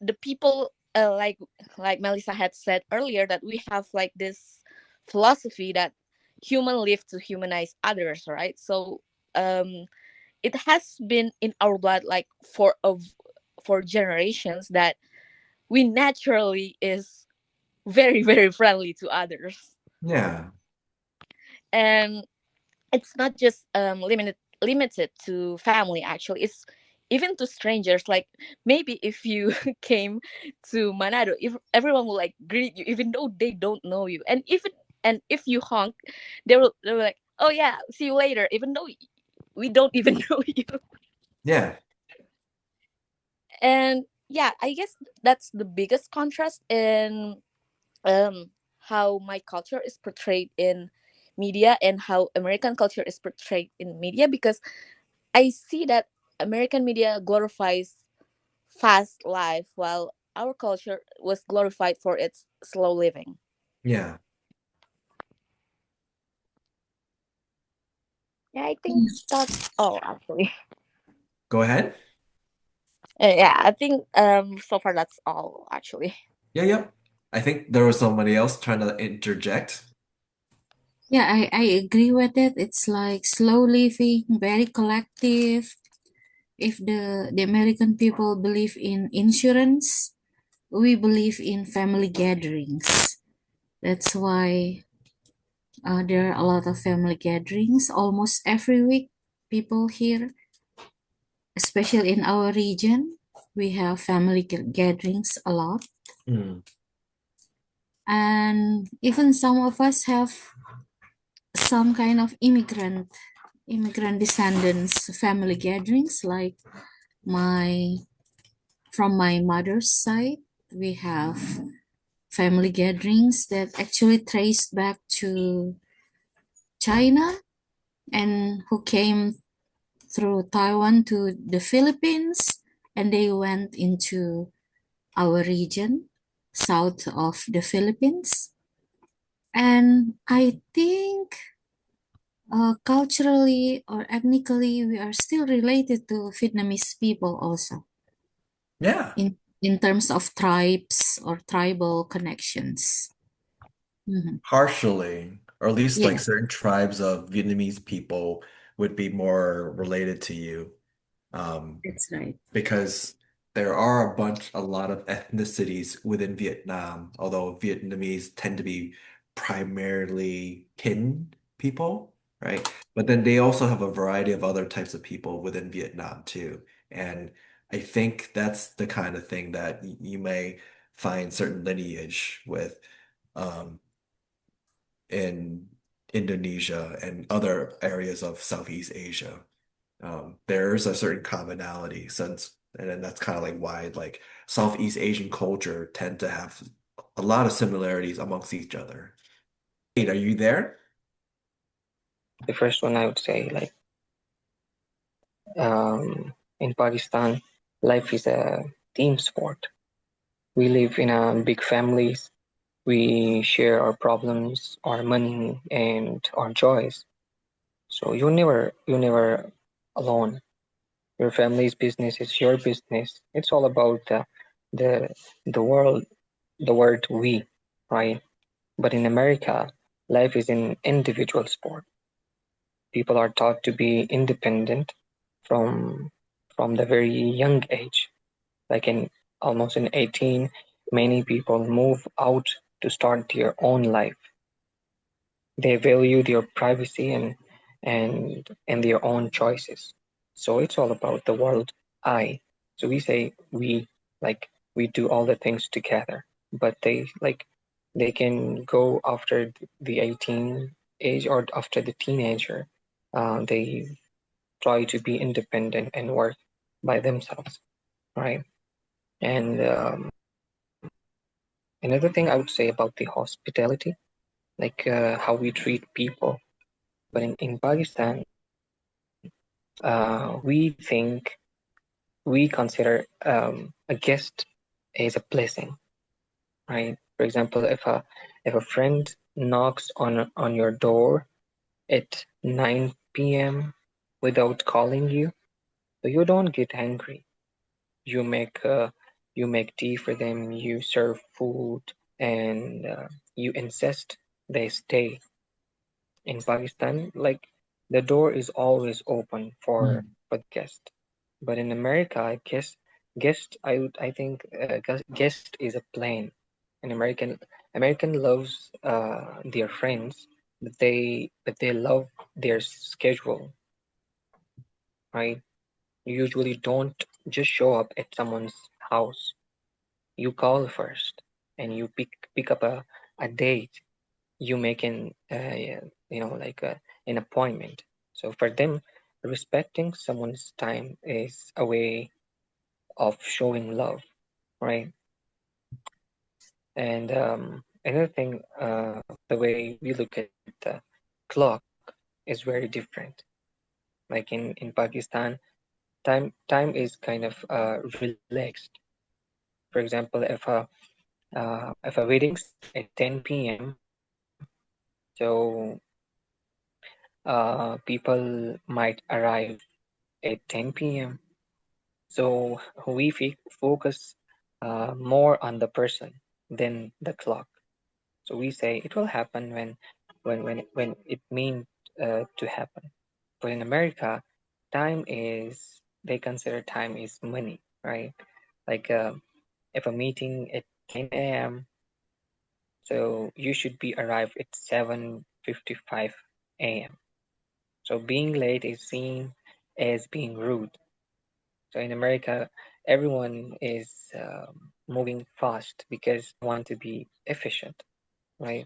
the people, like Melissa had said earlier, that we have like this philosophy that human live to humanize others, right? So um it has been in our blood like for generations that we naturally is very, very friendly to others. Yeah. And it's not just limited to family, actually. It's even to strangers. Like maybe if you came to Manado, if everyone will like greet you even though they don't know you, and if you honk, they will like, oh yeah, see you later, even though we don't even know you. Yeah. And yeah, I guess that's the biggest contrast in um how my culture is portrayed in media and how American culture is portrayed in media, because I see that American media glorifies fast life while our culture was glorified for its slow living. Yeah. Yeah, I think that's all actually. Go ahead. Yeah, I think so far that's all actually. Yeah, yep. I think there was somebody else trying to interject. Yeah, I agree with it. It's like slow living, very collective. If the American people believe in insurance, we believe in family gatherings. That's why there are a lot of family gatherings almost every week. People here, especially in our region, we have family gatherings a lot. Mm. And even some of us have some kind of immigrant descendants family gatherings, like my from my mother's side we have family gatherings that actually trace back to China and who came through Taiwan to the Philippines, and they went into our region south of the Philippines. And I think culturally or ethnically, we are still related to Vietnamese people also Yeah. in terms of tribes or tribal connections. Mhm. Partially, or at least like Yeah, certain tribes of Vietnamese people would be more related to you. Um, that's right. because there are a lot of ethnicities within Vietnam, although Vietnamese tend to be primarily Kinh people, right? But then they also have a variety of other types of people within Vietnam too. And I think that's the kind of thing that you may find certain lineage with um, in Indonesia and other areas of Southeast Asia. There's a certain commonality since, and then that's kind of like why like Southeast Asian culture tend to have a lot of similarities amongst each other. Hey, are you there? The first one I would say, like, in Pakistan, life is a team sport. We live in big families. We share our problems, our money, and our joys. So you're never alone. Your family's business is your business. It's all about the the world, the word we, right? But in America, life is an individual sport. People are taught to be independent from the very young age. Like in almost in 18, many people move out to start their own life. They value their privacy and their own choices. So it's all about the world I. So we say we, like we do all the things together, but they can go after the 18 age or after the teenager. They try to be independent and work by themselves, right? And another thing I would say about the hospitality, like how we treat people. But in Pakistan, we consider a guest as a blessing, right? For example, if a friend knocks on your door at 9 p.m. without calling you, so you don't get angry. You make tea for them, you serve food, and you insist they stay. In Pakistan, like the door is always open for the guest. But in America, I guess I think guest is a plane. An American loves their friends, but they love their schedule, right? You usually don't just show up at someone's house. You call first, and you pick up a date. You make an appointment. So for them, respecting someone's time is a way of showing love, right? And another thing, the way we look at the clock is very different. Like in Pakistan, time is kind of relaxed. For example, if a wedding's at 10 p.m., so people might arrive at 10 p.m. So we focus more on the person than the clock. So we say it will happen when it means to happen. But in America, they consider time is money, right? Like if a meeting at 10 a.m., so you should be arrived at 7:55 a.m. So being late is seen as being rude. So in America, everyone is moving fast because they want to be efficient, right?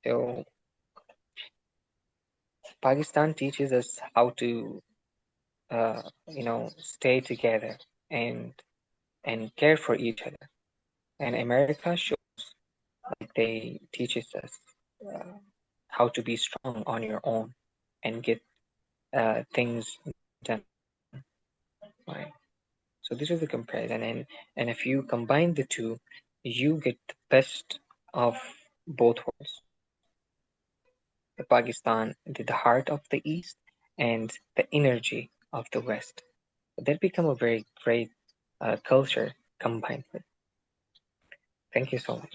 So Pakistan teaches us how to, stay together and care for each other. And America shows, like they teaches us uh, how to be strong on your own and get things done, right? So this is the comparison, and if you combine the two, you get the best of both worlds. The Pakistan, the heart of the East, and the energy of the West. That become a very great culture combined with. Thank you so much.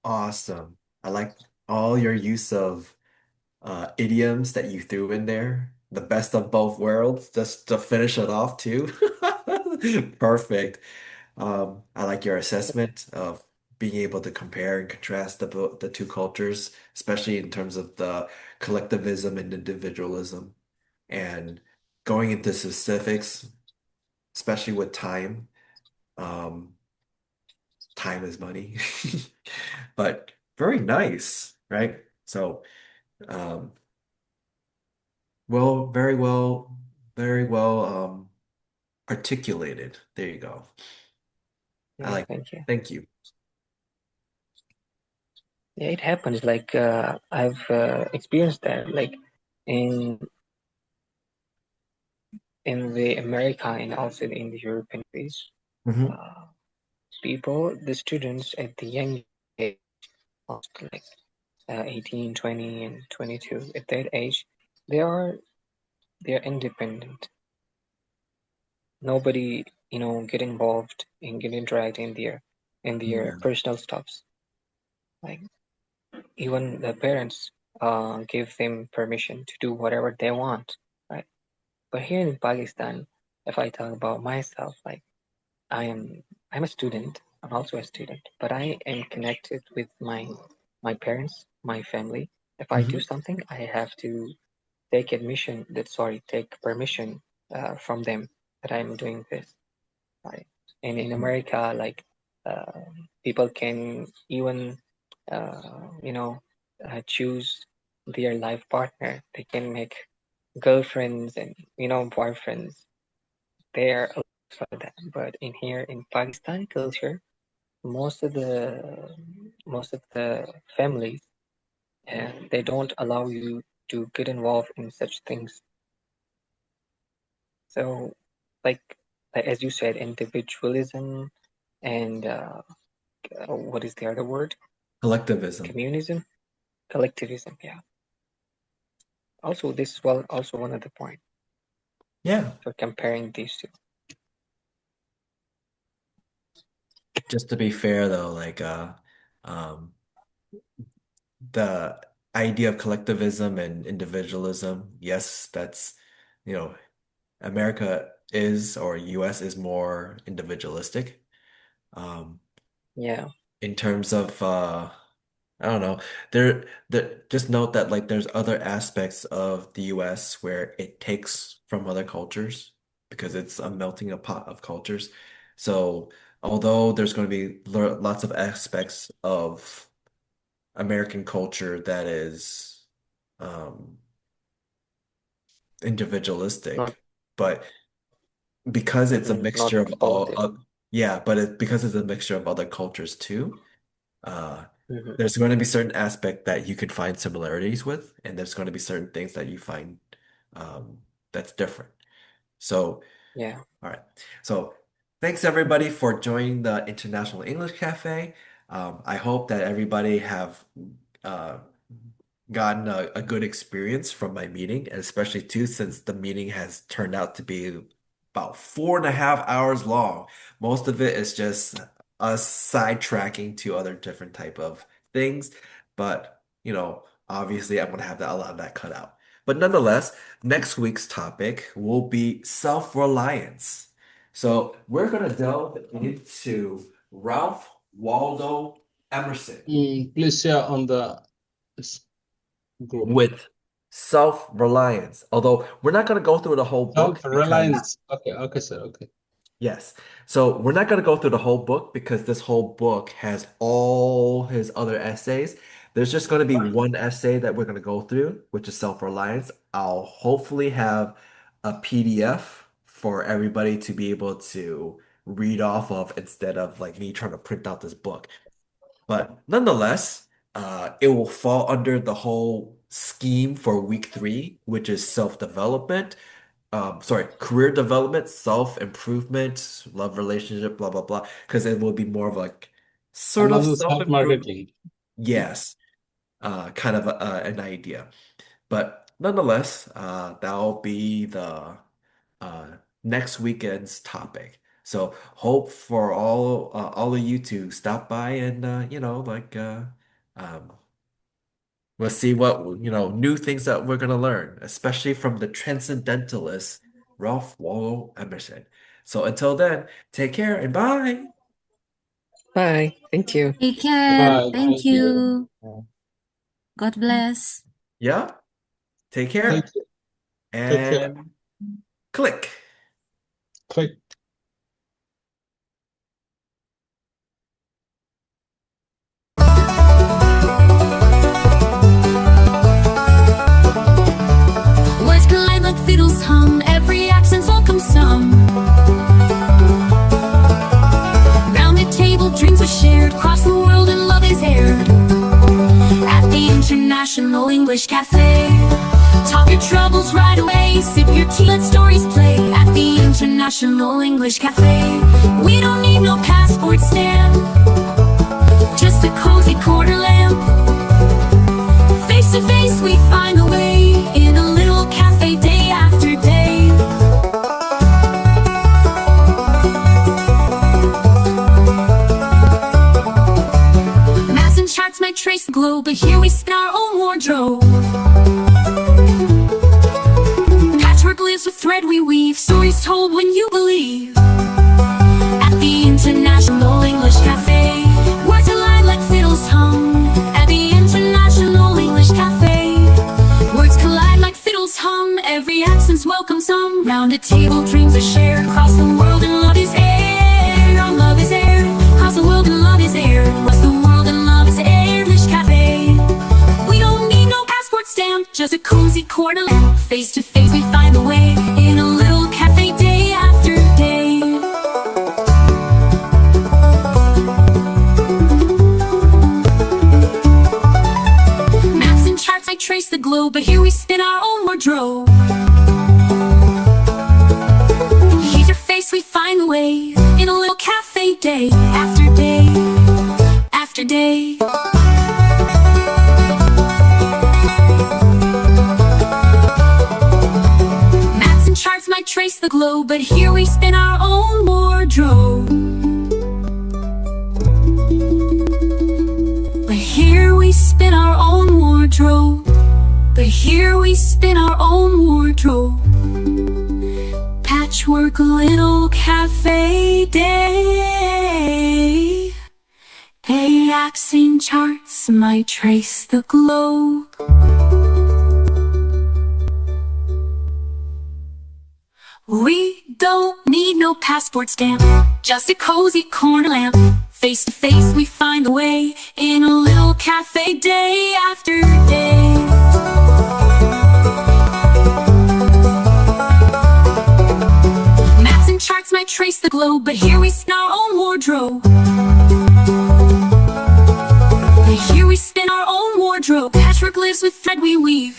Awesome. I like all your use of idioms that you threw in there. The best of both worlds, just to finish it off too. Perfect. I like your assessment of being able to compare and contrast the two cultures, especially in terms of the collectivism and individualism, and going into specifics, especially with time. Um, Time is money, but very nice, right? So. Um, well, very well articulated. There you go. I Yeah, like it. thank you. Thank you. Yeah, it happens. Like I've experienced that. Like in the America and also in the European countries, Hmm. the students at the young age, like 18, 20, and 22, at that age, they're independent. Nobody, get involved and get dragged in their Yeah. personal stuffs. Like even the parents give them permission to do whatever they want, right? But here in Pakistan, if I talk about myself, like I'm a student. I'm also a student, but I am connected with my parents, my family. If I do Hmm. something, I have to take permission from them that I'm doing this. Right? And in America, like people can even choose their life partner. They can make girlfriends and boyfriends. They're allowed for that. But in here in Pakistan culture, most of the families they don't allow you to get involved in such things. So, like as you said, individualism and what is the other word? Collectivism. Communism, collectivism. Yeah. Also, this is also one of the points Yeah. for comparing these two. Just to be fair though, like um the idea of collectivism and individualism, yes, that's you know, America is or US is more individualistic. Um, Yeah. in terms of I don't know, there just note that like there's other aspects of the US where it takes from other cultures because it's a melting pot of cultures. So although there's going to be lots of aspects of American culture that is um, Not individualistic, but because it's a not mixture of all of them. yeah, but because it's a mixture of other cultures too, uh, Hmm. there's going to be certain aspect that you could find similarities with, and there's going to be certain things that you find um, that's different. So, Yeah. all right. So, thanks everybody for joining the International English Cafe. I hope that everybody have uh, gotten a good experience from my meeting, and especially too since the meeting has turned out to be about 4.5 hours long. Most of it is just us sidetracking to other different type of things, but obviously I'm gonna have to allow that cut out. But nonetheless, next week's topic will be self-reliance. So we're gonna delve into Ralph Waldo Emerson Please share on the s- group. with self-reliance. Although we're not going to go through the whole book because, Self-reliance. Okay, sir. Okay. yes. So we're not going to go through the whole book because this whole book has all his other essays. There's just going to be one essay that we're going to go through, which is self-reliance. I'll hopefully have a PDF for everybody to be able to read off of instead of like me trying to print out this book. But nonetheless, it will fall under the whole scheme for week 3, which is self-development. Sorry, career development, self-improvement, love relationship, blah blah blah. Because it will be more of like sort And of also self-improvement. self-marketing. Yes, kind of an idea. But nonetheless, that'll be the uh, next weekend's topic. So hope for all of you to stop by and um, we'll see what new things that we're gonna learn, especially from the transcendentalist Ralph Waldo Emerson. So until then, take care and bye. Bye. Thank you. Take care. Bye. Thank Thank you. you. God bless. Yeah, take Thank care you. Take care. and click. Click. Talk your troubles right away. Sip your tea, let stories play at the International English Cafe. We don't need no passport stamp, just a cozy corner lamp. Face to face we find a way in a little cafe day after day. Maps and charts might trace the globe, but here we spin our own wardrobe. Patchwork lives with thread we weave, stories told when you believe. At the International English Cafe, words align like fiddles hum. At the International English Cafe, words collide like fiddles hum. Every accent's welcome some. Round a table, dreams are shared. Across the world and love is air. Our love is air. Across the world and love is air. Across the world and love is air. English Cafe. We don't need no passport stamp, just a cozy corner lamp. Face to face we find a way in a little cafe day after day. Maps and charts might trace the globe, but here we spin our own wardrobe. Here's your face, we find the way in a little cafe day after day after day. Maps and charts might trace the globe, but here we spin our own wardrobe. But here we spin our own wardrobe. But here we spin our own wardrobe. Patchwork little cafe day. Hey, accent charts might trace the globe. We don't need no passport stamp, just a cozy corner lamp. Face to face we find a way in a little cafe day after day. Maps and charts might trace the globe, but here we spin our own wardrobe. But here we spin our own wardrobe. Patchwork lives with thread we weave.